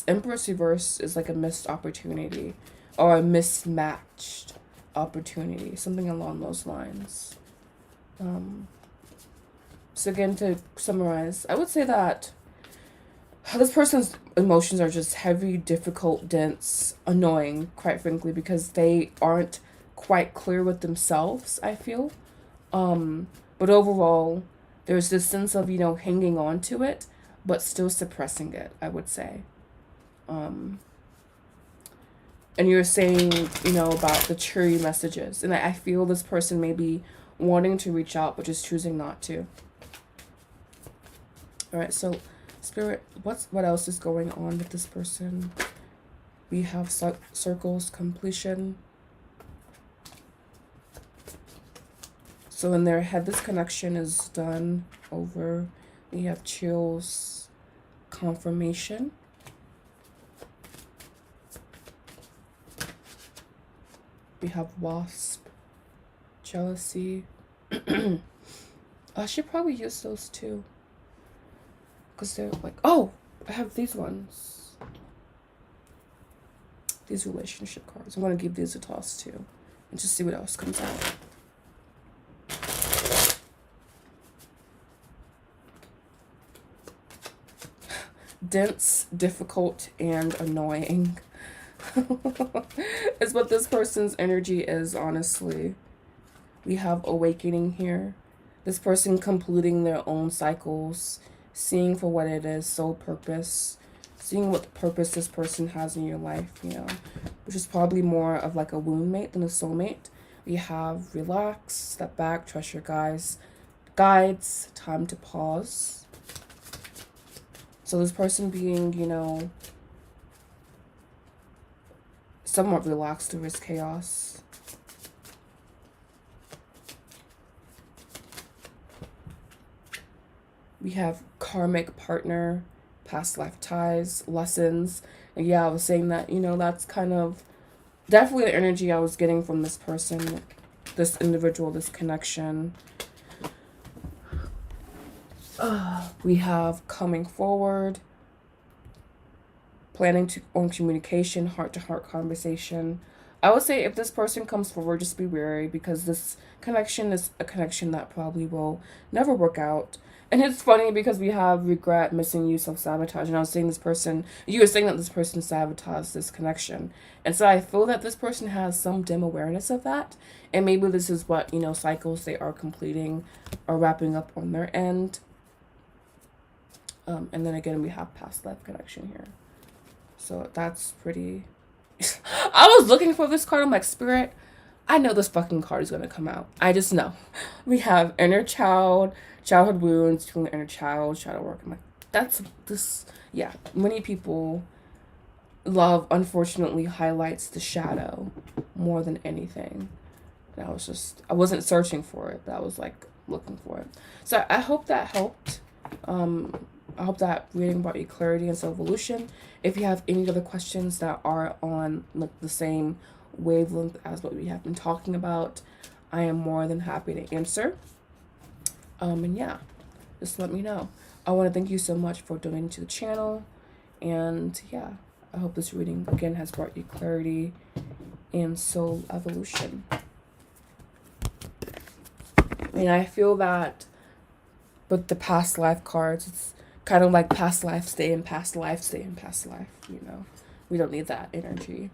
Empress reverse is like a missed opportunity or a mismatched opportunity, something along those lines. So again, to summarize, I would say that this person's emotions are just heavy, difficult, dense, annoying, quite frankly, because they aren't quite clear with themselves, I feel. But overall, there's this sense of, you know, hanging on to it, but still suppressing it, I would say. And you're saying, you know, about the cheery messages. And I feel this person may be wanting to reach out, but just choosing not to. All right, so Spirit, what else is going on with this person? We have circles, completion. So in their head, this connection is done, over. We have chills, confirmation. We have wasp, jealousy. I should probably use those too. Because they're like, oh, I have these ones. These relationship cards. I'm going to give these a toss too. And just see what else comes out. Dense, difficult, and annoying. Is what this person's energy is, honestly. We have awakening here. This person completing their own cycles, seeing for what it is, soul purpose, seeing what purpose this person has in your life, you know, which is probably more of like a wound mate than a soulmate. We have relax, step back, trust your guides, time to pause. So this person being, you know, somewhat relaxed to risk chaos. We have karmic partner, past life ties, lessons. And yeah, I was saying that, you know, that's kind of definitely the energy I was getting from this person, this individual, this connection. We have coming forward, planning on communication, heart-to-heart conversation. I would say if this person comes forward, just be wary, because this connection is a connection that probably will never work out. And it's funny because we have regret, missing you, self-sabotage. And I was saying this person, you were saying that this person sabotaged this connection. And so I feel that this person has some dim awareness of that. And maybe this is what, cycles they are completing or wrapping up on their end. And then again, we have past life connection here. So that's pretty... I was looking for this card. I'm like, Spirit, I know this fucking card is going to come out. I just know. We have inner child, childhood wounds, healing inner child, shadow work. I'm like, that's this. Yeah, many people love, unfortunately, highlights the shadow more than anything. And I wasn't searching for it, but I was like looking for it. So I hope that helped. I hope that reading brought you clarity and self-evolution. If you have any other questions that are on like the same wavelength as what we have been talking about, I am more than happy to answer. And yeah, just let me know. I want to thank you so much for donating to the channel. And yeah, I hope this reading again has brought you clarity and soul evolution. And I feel that with the past life cards, it's kind of like past life, stay in past life, stay in past life, We don't need that energy.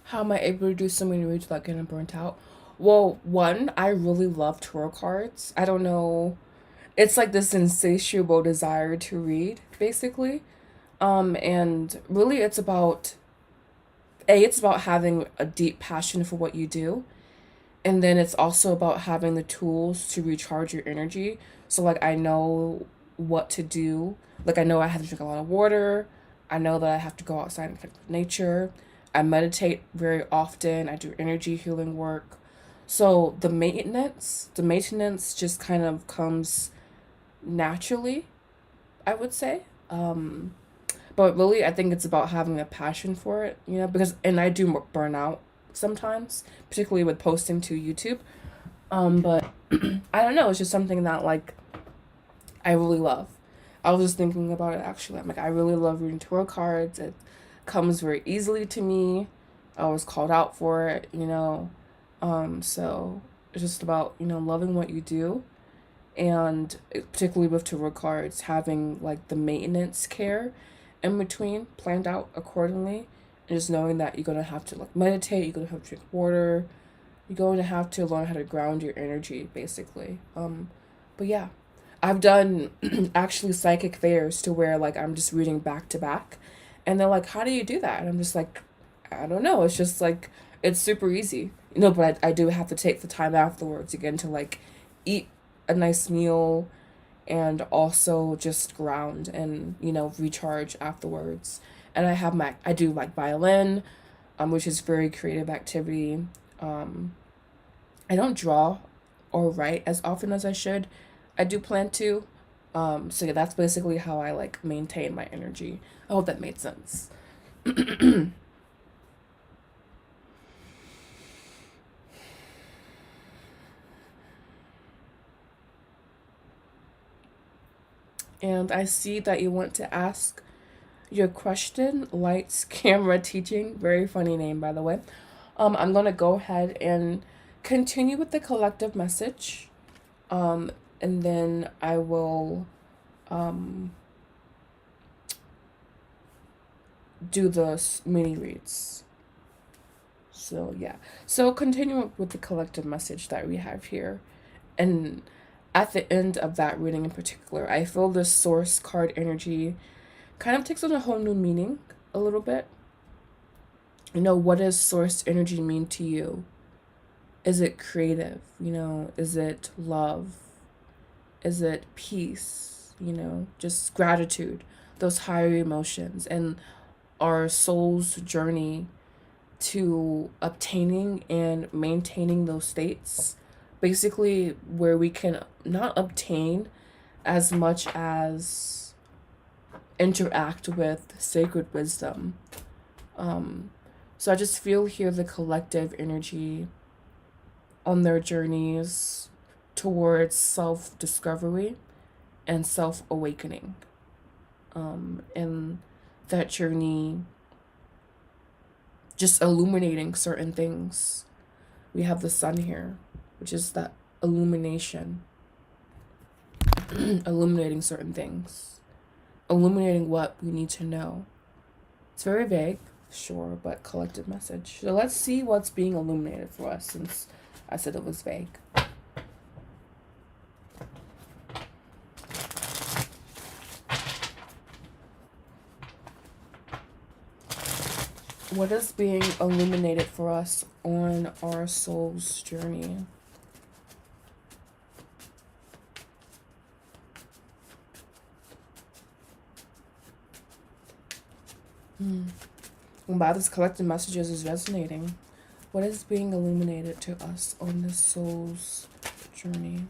How am I able to do so many reads without getting burnt out? Well, one, I really love tarot cards. I don't know. It's like this insatiable desire to read, basically. And really it's about having a deep passion for what you do. And then it's also about having the tools to recharge your energy. So like I know what to do. Like I know I have to drink a lot of water. I know that I have to go outside and connect with nature. I meditate very often. I do energy healing work. So the maintenance just kind of comes naturally, I would say. But really, I think it's about having a passion for it, because, and I do burn out sometimes, particularly with posting to YouTube. But I don't know, it's just something that, like, I really love. I was just thinking about it actually. I'm like, I really love reading tarot cards. It comes very easily to me. I was called out for it. So it's just about, loving what you do. And particularly with tarot cards, having like the maintenance care in between planned out accordingly, and just knowing that you're gonna have to like meditate, you're gonna have to drink water, you're going to have to learn how to ground your energy, basically. But yeah, I've done actually psychic fairs to where like I'm just reading back to back, and they're like, "How do you do that?" And I'm just like, "I don't know. It's just like it's super easy, But I do have to take the time afterwards again to like eat a nice meal and also just ground and recharge afterwards. And I do like violin, which is very creative activity. I don't draw or write as often as I should. I do plan to. So yeah, that's basically how I like maintain my energy. I hope that made sense. And I see that you want to ask your question. Lights, camera, teaching. Very funny name, by the way. I'm going to go ahead and continue with the collective message. and then I will do the mini reads. So yeah. So continuing with the collective message that we have here, and at the end of that reading in particular, I feel the source card energy kind of takes on a whole new meaning a little bit. You know, what does source energy mean to you? Is it creative? You know, is it love? Is it peace? You know, just gratitude, those higher emotions, and our soul's journey to obtaining and maintaining those states. Basically, where we can not obtain as much as interact with sacred wisdom. So I just feel here the collective energy on their journeys towards self discovery and self awakening. And that journey just illuminating certain things. We have the sun here, which is that illumination, illuminating certain things, illuminating what we need to know. It's very vague, sure, but collective message. So let's see what's being illuminated for us, since I said it was vague. What is being illuminated for us on our soul's journey? Wow, this collective messages is resonating. What is being illuminated to us on the soul's journey?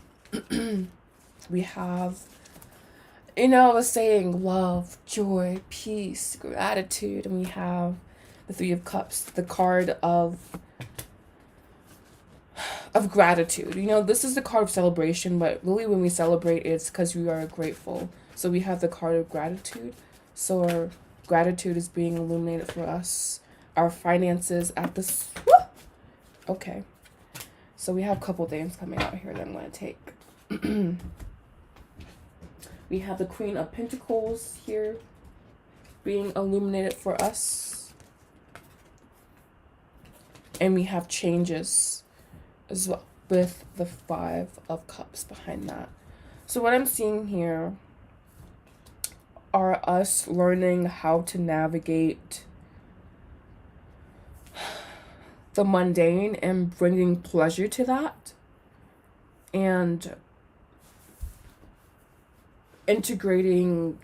We have, you know, the saying love, joy, peace, gratitude, and we have the Three of Cups, the card of gratitude. You know, this is the card of celebration, but really when we celebrate, it's because we are grateful. So we have the card of gratitude. So our gratitude is being illuminated for us. Our finances at this. Okay. So we have a couple things coming out here that I'm going to take. We have the Queen of Pentacles here being illuminated for us. And we have changes as well with the Five of Cups behind that. So what I'm seeing here are us learning how to navigate the mundane and bringing pleasure to that, and integrating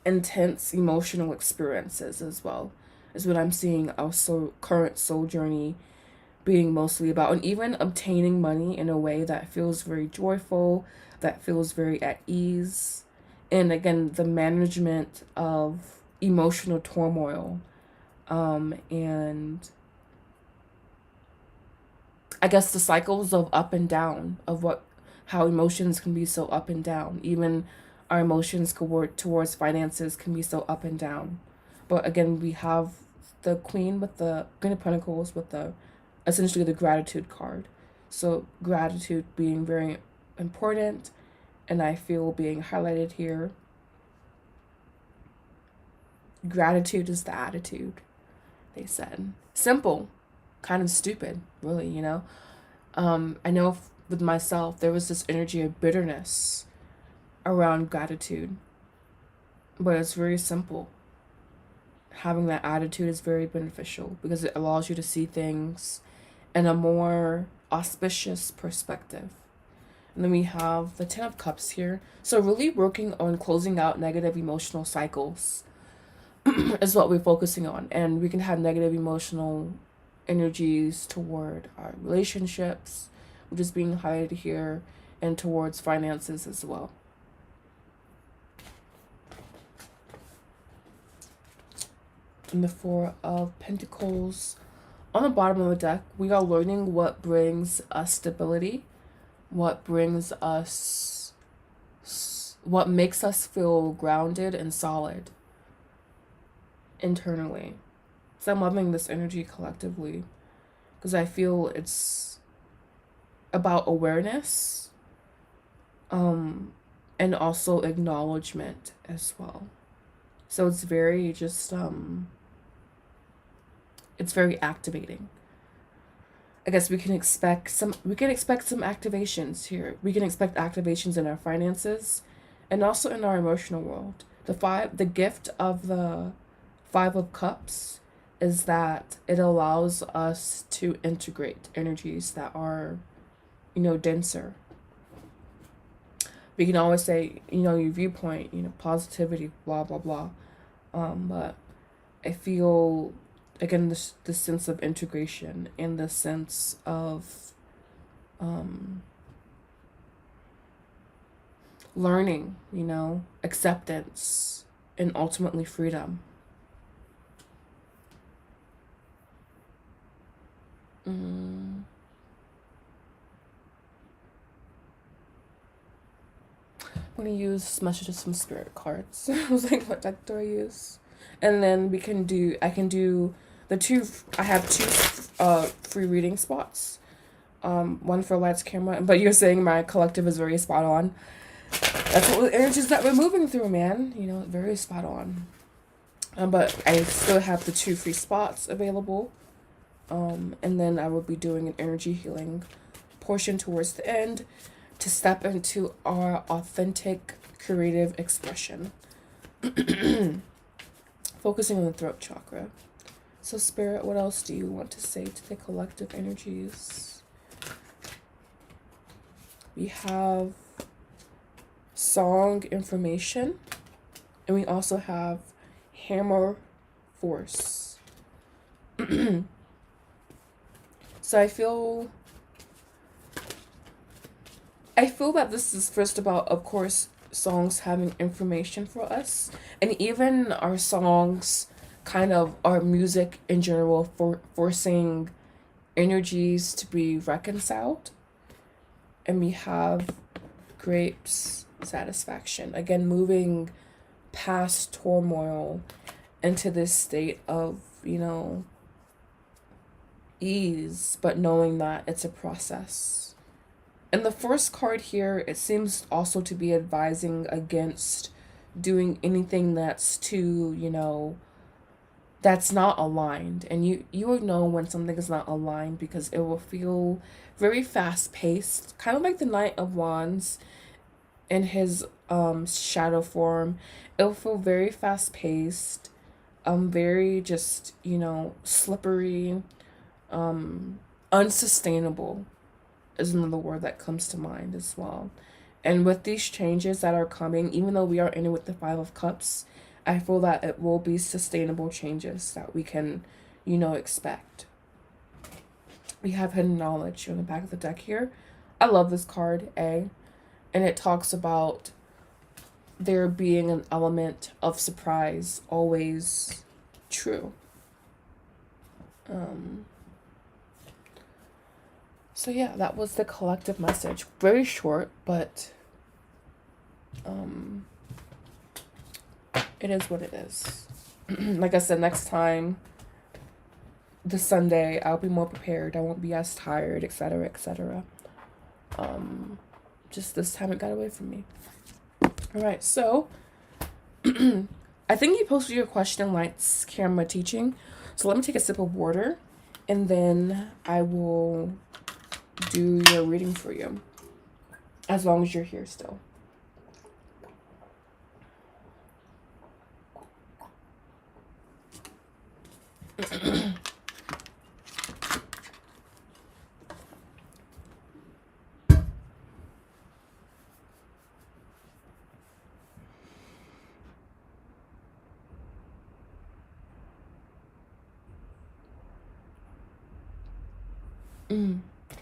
intense emotional experiences as well, is what I'm seeing our current soul journey being mostly about, and even obtaining money in a way that feels very joyful, that feels very at ease. And again, the management of emotional turmoil, and I guess the cycles of up and down, of how emotions can be so up and down. Even our emotions towards finances can be so up and down. But again, we have the Queen with the Queen of Pentacles with the essentially the gratitude card. So gratitude being very important, and I feel being highlighted here. Gratitude is the attitude, they said. Simple, kind of stupid, really, you know. I know with myself, there was this energy of bitterness around gratitude, but it's very simple. Having that attitude is very beneficial because it allows you to see things in a more auspicious perspective. And then we have the Ten of Cups here. So really working on closing out negative emotional cycles is what we're focusing on. And we can have negative emotional energies toward our relationships, which is being highlighted here, and towards finances as well. And the Four of Pentacles. On the bottom of the deck, we are learning what brings us stability, what brings us, what makes us feel grounded and solid internally. So I'm loving this energy collectively because I feel it's about awareness and also acknowledgement as well. So it's very just it's very activating. I guess we can expect some activations here. We can expect activations in our finances and also in our emotional world. The gift of the 5 of Cups is that it allows us to integrate energies that are, denser. We can always say, your viewpoint, positivity, blah blah blah. But I feel, again, this sense of integration and the sense of learning, acceptance, and ultimately freedom. Mm. I'm gonna use messages from spirit cards. I was like, what deck do I use? And then I can do I have two free reading spots. One for lights, camera, but you're saying my collective is very spot on. That's what the energies that we're moving through, man. Very spot on. But I still have the 2 free spots available. And then I will be doing an energy healing portion towards the end to step into our authentic creative expression. Focusing on the throat chakra. So Spirit, what else do you want to say to the collective energies? We have song information, and we also have hammer force. So I feel that this is first about, of course, songs having information for us, and even our songs, kind of our music in general, forcing energies to be reconciled. And we have grapes, satisfaction, again moving past turmoil into this state of ease, but knowing that it's a process. And the first card here, it seems also to be advising against doing anything that's too, that's not aligned. And you would know when something is not aligned because it will feel very fast paced, kind of like the Knight of Wands in his shadow form. It will feel very fast paced, very just, slippery, unsustainable is another word that comes to mind as well. And with these changes that are coming, even though we are in it with the 5 of Cups, I feel that it will be sustainable changes that we can, expect. We have hidden knowledge on the back of the deck here. I love this card, and it talks about there being an element of surprise always true. So yeah, that was the collective message. Very short, but it is what it is. Like I said, next time, this Sunday, I'll be more prepared. I won't be as tired, etc., etc. Just this time it got away from me. All right, so I think you posted your question, lights, camera, teaching. So let me take a sip of water, and then I will do your reading for you, as long as you're here still.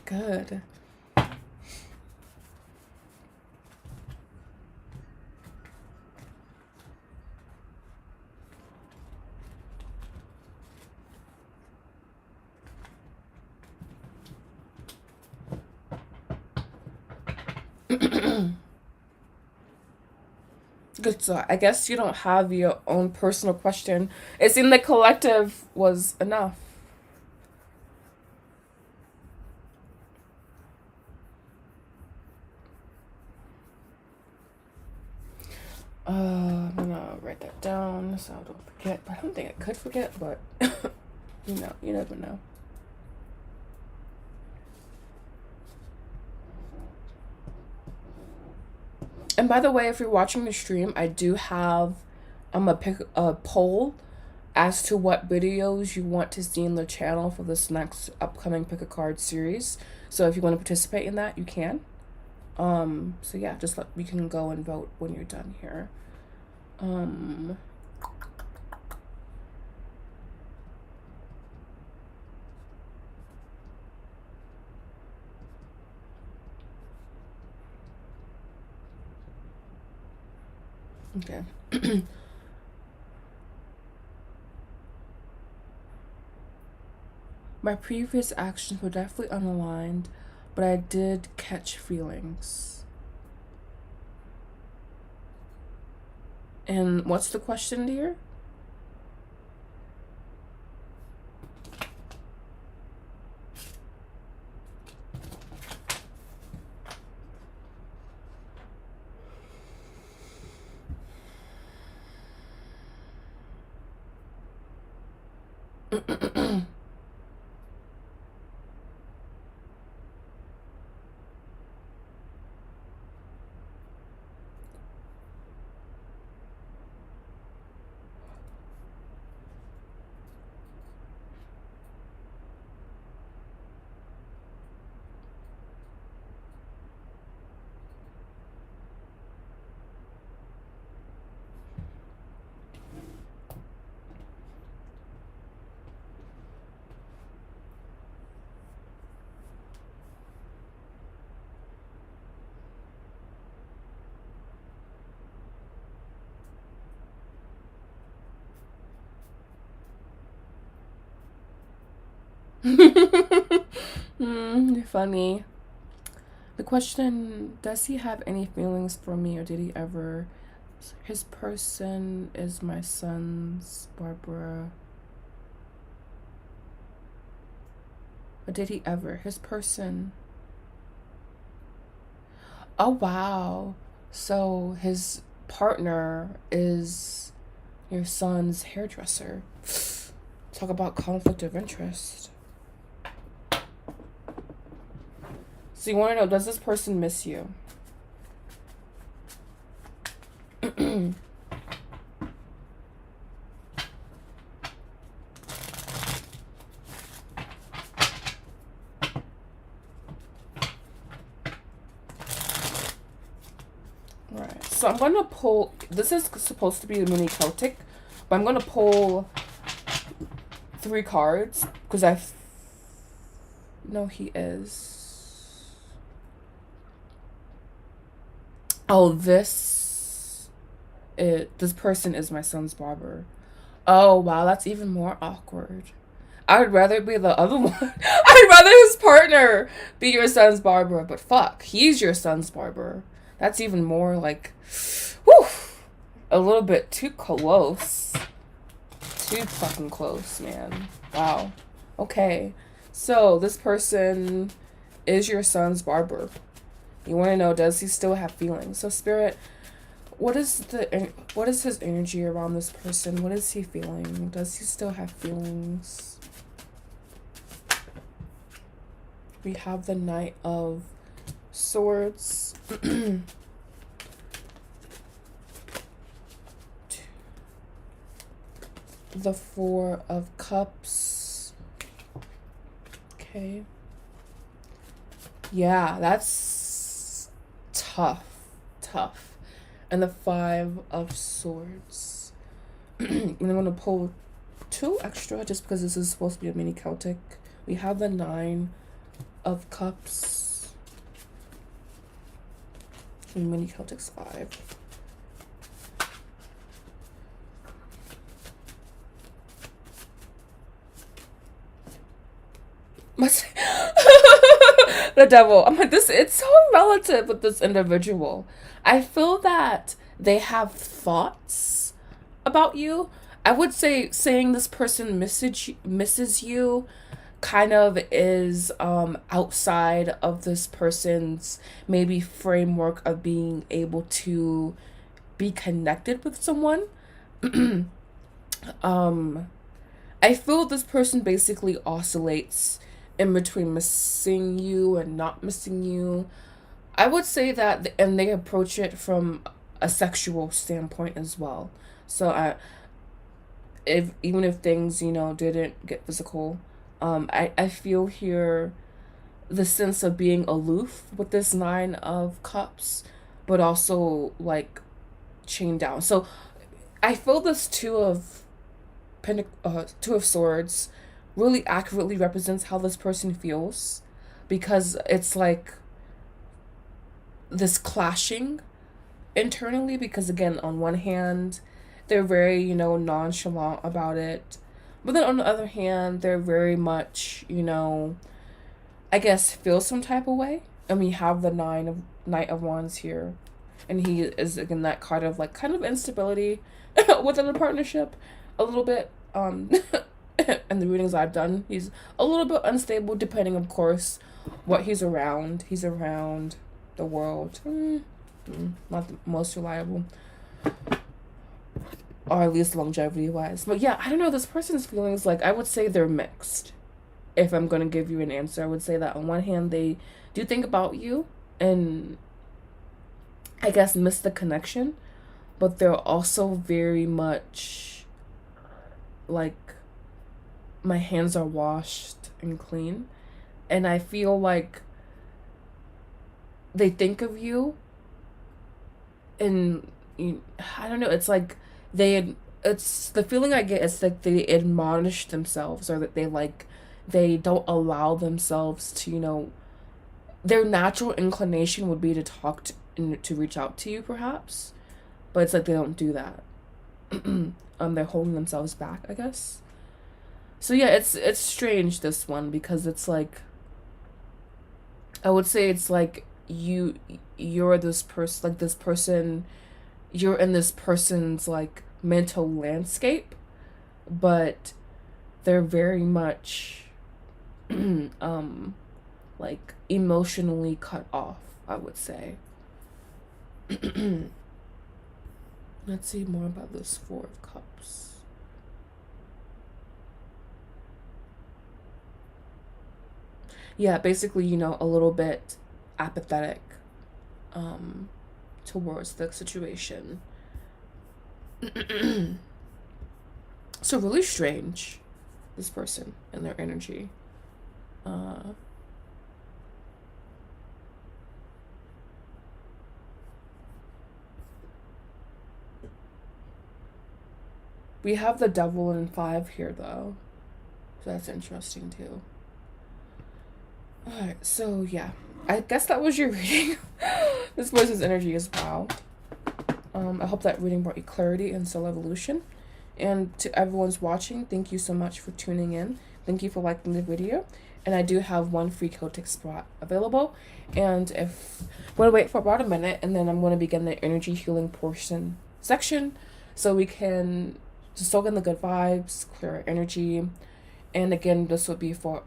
Good. Good. So I guess you don't have your own personal question. It seemed the collective was enough. I'm gonna write that down so I don't forget. But I don't think I could forget, but you never know. And by the way, if you're watching the stream, I do have a poll as to what videos you want to see in the channel for this next upcoming pick a card series. So if you want to participate in that, you can. So yeah, you can go and vote when you're done here. Okay. My previous actions were definitely unaligned, but I did catch feelings. And what's the question, dear? You're funny. The question, does he have any feelings for me, or did he ever? His person is my son's Barbara. Or did he ever? His person. Oh, wow. So his partner is your son's hairdresser. Talk about conflict of interest. So you want to know, does this person miss you? Right. So I'm going to pull, this is supposed to be a mini Celtic, but I'm going to pull 3 cards because no, he is. Oh, this person is my son's barber. Oh, wow, that's even more awkward. I would rather be the other one. I'd rather his partner be your son's barber, but fuck, he's your son's barber. That's even more like, whew, a little bit too close. Too fucking close, man. Wow. Okay. So, this person is your son's barber. You want to know, does he still have feelings? So, Spirit, what is his energy around this person? What is he feeling? Does he still have feelings? We have the Knight of Swords. The Four of Cups. Okay. Yeah, that's tough. And the Five of Swords. And I'm going to pull 2 extra just because this is supposed to be a mini Celtic. We have the Nine of Cups. And mini Celtic's 5. The Devil. I'm like, it's so relative with this individual. I feel that they have thoughts about you. I would say saying this person misses you kind of is outside of this person's maybe framework of being able to be connected with someone. I feel this person basically oscillates in between missing you and not missing you. I would say that, and they approach it from a sexual standpoint as well. So if even if things didn't get physical, I feel here the sense of being aloof with this Nine of Cups, but also like chained down. So I feel this Two of Swords really accurately represents how this person feels, because it's like this clashing internally, because again, on one hand they're very nonchalant about it, but then on the other hand they're very much I guess feel some type of way. And we have the Knight of Wands here, and he is again that card of like kind of instability within a partnership a little bit. And the readings I've done, he's a little bit unstable depending, of course, what he's around. He's around the world. Not the most reliable, or at least longevity wise. But yeah, I don't know. This person's feelings, like, I would say they're mixed. If I'm going to give you an answer, I would say that on one hand, they do think about you and I guess miss the connection, but they're also very much like, my hands are washed and clean. And I feel like they think of you, and I don't know, it's like it's the feeling I get is like they admonish themselves, or that they don't allow themselves to, their natural inclination would be to talk to reach out to you perhaps, but it's like they don't do that. They're holding themselves back, I guess. So yeah, it's strange, this one, because it's like, I would say it's like you're this person, like this person, you're in this person's like mental landscape, but they're very much like emotionally cut off, I would say. Let's see more about this Four of Cups. Yeah, basically, a little bit apathetic towards the situation. So really strange, this person and their energy. We have the Devil in 5 here, though, so that's interesting too. Alright, so yeah, I guess that was your reading. This person's energy is wow. I hope that reading brought you clarity and soul evolution. And to everyone's watching, thank you so much for tuning in. Thank you for liking the video. And I do have one free Celtic spot available. And if I'm going to wait for about a minute, and then I'm going to begin the energy healing portion section, so we can just soak in the good vibes, clear our energy. And again, this would be for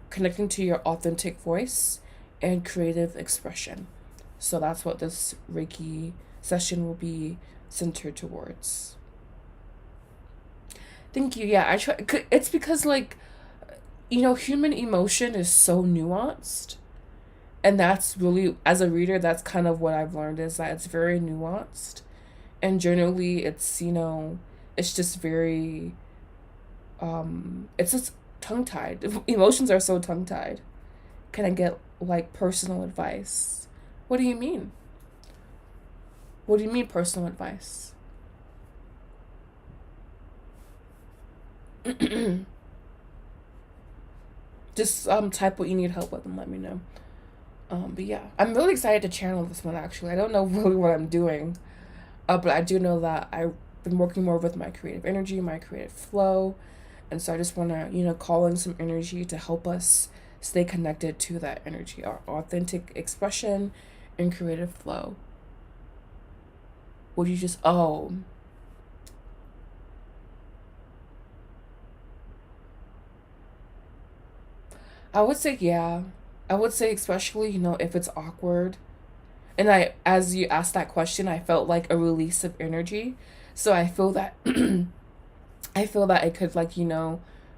connecting to your authentic voice and creative expression. So that's what this Reiki session will be centered towards. Thank you. Yeah, I try. It's because, like, human emotion is so nuanced, and that's really, as a reader, that's kind of what I've learned, is that it's very nuanced, and generally it's it's just very it's just tongue-tied. Emotions are so tongue-tied. Can I get like personal advice? What do you mean? What do you mean personal advice? Just type what you need help with and let me know. But yeah, I'm really excited to channel this one, actually. I don't know really what I'm doing, but I do know that I've been working more with my creative energy, my creative flow, and so I just want to call in some energy to help us stay connected to that energy, our authentic expression and creative flow. Would you just I would say, yeah. I would say, especially, if it's awkward. And as you asked that question, I felt like a release of energy. So I feel that I feel that it could, like,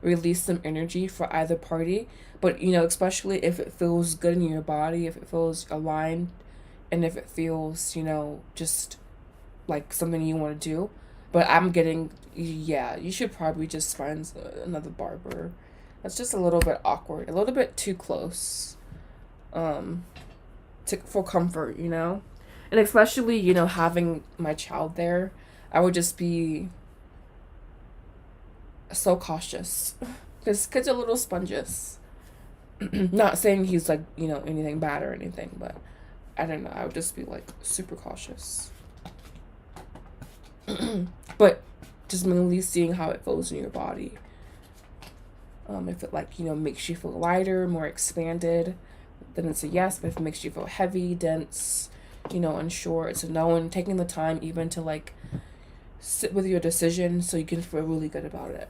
release some energy for either party. But, especially if it feels good in your body, if it feels aligned, and if it feels, just like something you want to do. But I'm getting, yeah, you should probably just find another barber. That's just a little bit awkward, a little bit too close, um, for comfort, And especially, having my child there, I would just be so cautious. Because kids are little sponges. Not saying he's like, anything bad or anything, but I don't know. I would just be like super cautious. But just mainly seeing how it feels in your body. If it, like, makes you feel lighter, more expanded, then it's a yes. But if it makes you feel heavy, dense, unsure, it's a no. And taking the time even to, like, sit with your decision so you can feel really good about it.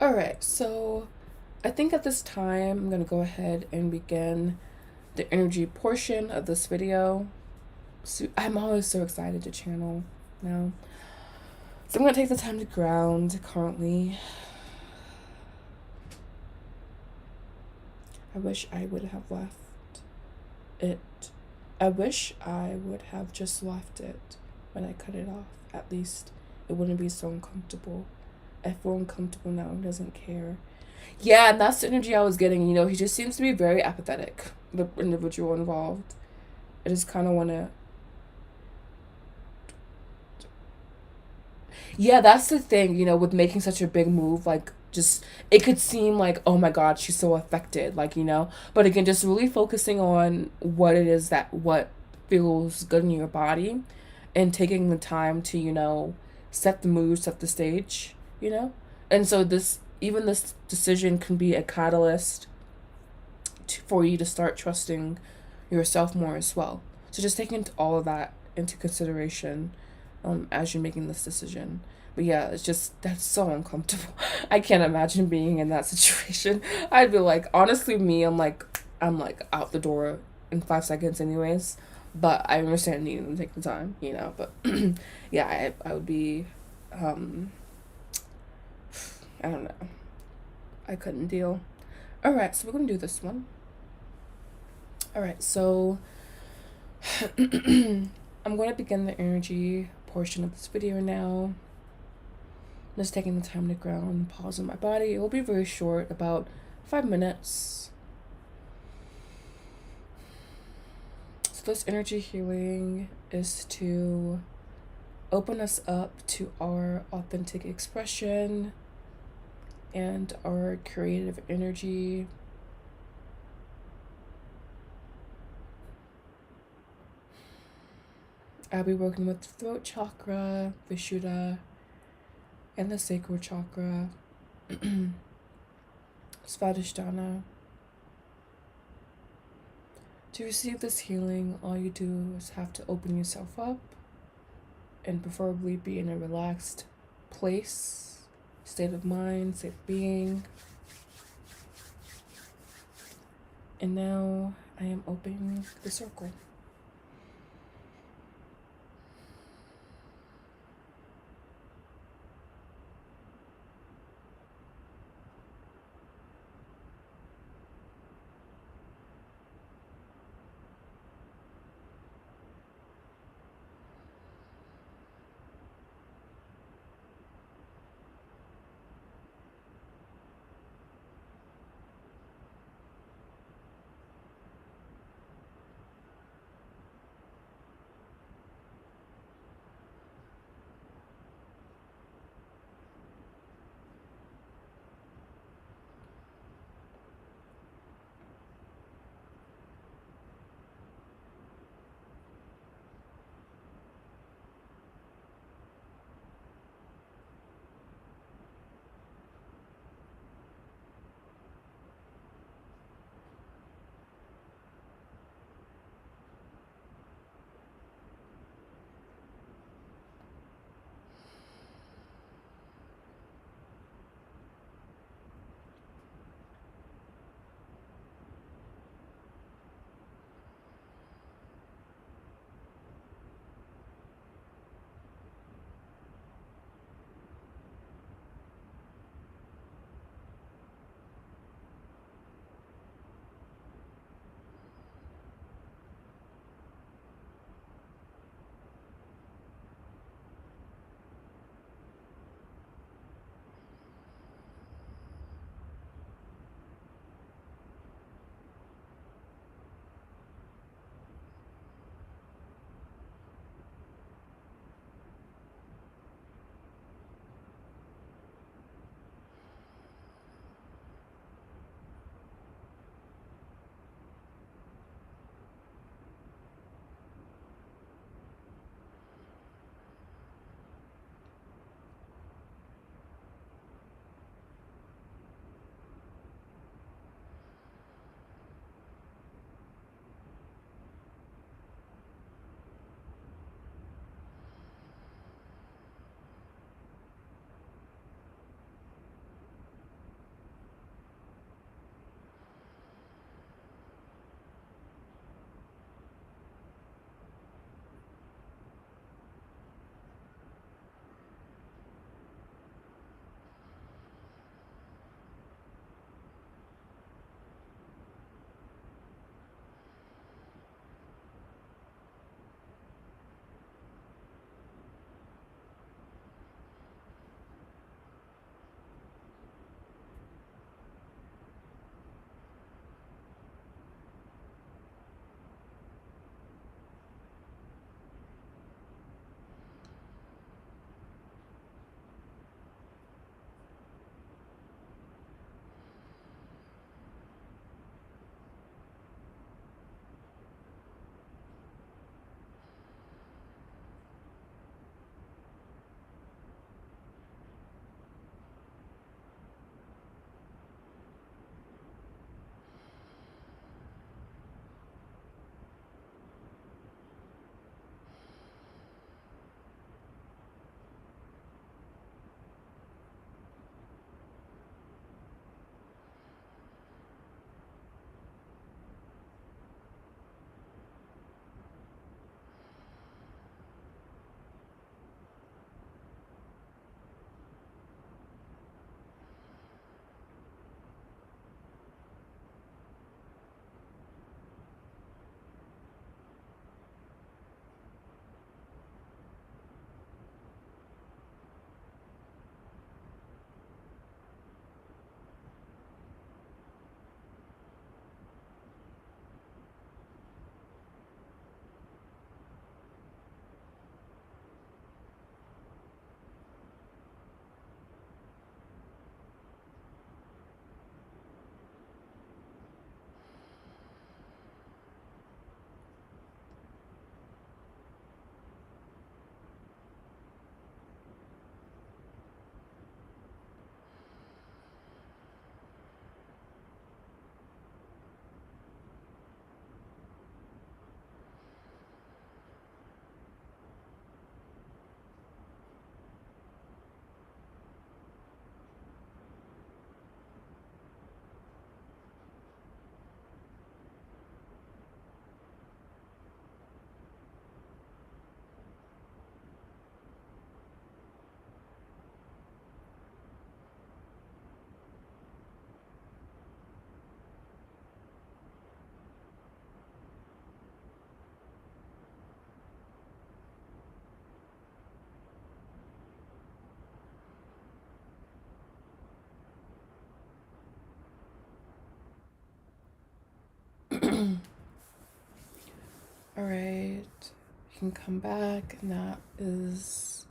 All right, so I think at this time I'm gonna go ahead and begin the energy portion of this video. So I'm always so excited to channel now. So I'm gonna take the time to ground currently. I wish I would have left it. I wish I would have just left it when I cut it off. At least it wouldn't be so uncomfortable. I feel uncomfortable now and doesn't care. Yeah, and that's the energy I was getting. He just seems to be very apathetic, the individual involved. I just kind of want to. Yeah, that's the thing, with making such a big move. Like, just, it could seem like, oh my God, she's so affected, like, But again, just really focusing on what it is what feels good in your body and taking the time to, set the mood, set the stage. And so even this decision can be a catalyst for you to start trusting yourself more as well. So just taking all of that into consideration, as you're making this decision. But yeah, it's just, that's so uncomfortable. I can't imagine being in that situation. I'd be like, honestly, I'm like out the door in 5 seconds anyways. But I understand needing to take the time, But yeah, I would be, I don't know. I couldn't deal. All right, so we're gonna do this one. All right, so I'm going to begin the energy portion of this video now. Just taking the time to ground and pause in my body. It will be very short, about 5 minutes. So this energy healing is to open us up to our authentic expression and our creative energy. I'll be working with the throat chakra, Vishuddha, and the sacral chakra, Svadhisthana. To receive this healing, all you do is have to open yourself up and preferably be in a relaxed place, state of mind, state of being. And now I am opening the circle. All right, you can come back, and that is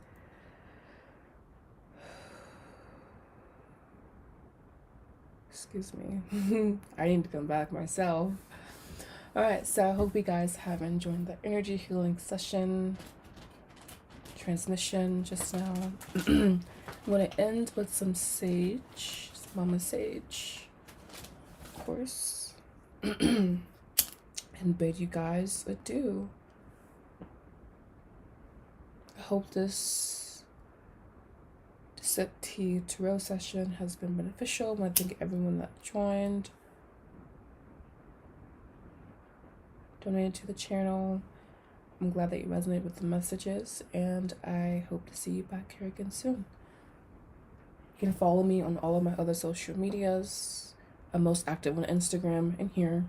excuse me. I need to come back myself. All right, so I hope you guys have enjoyed the energy healing session transmission just now. I'm going to end with some sage, some mama sage, of course, and bid you guys adieu. I hope this Tea Tarot session has been beneficial. I want to thank everyone that joined, donated to the channel. I'm glad that you resonate with the messages, and I hope to see you back here again soon. You can follow me on all of my other social medias. I'm most active on Instagram and here.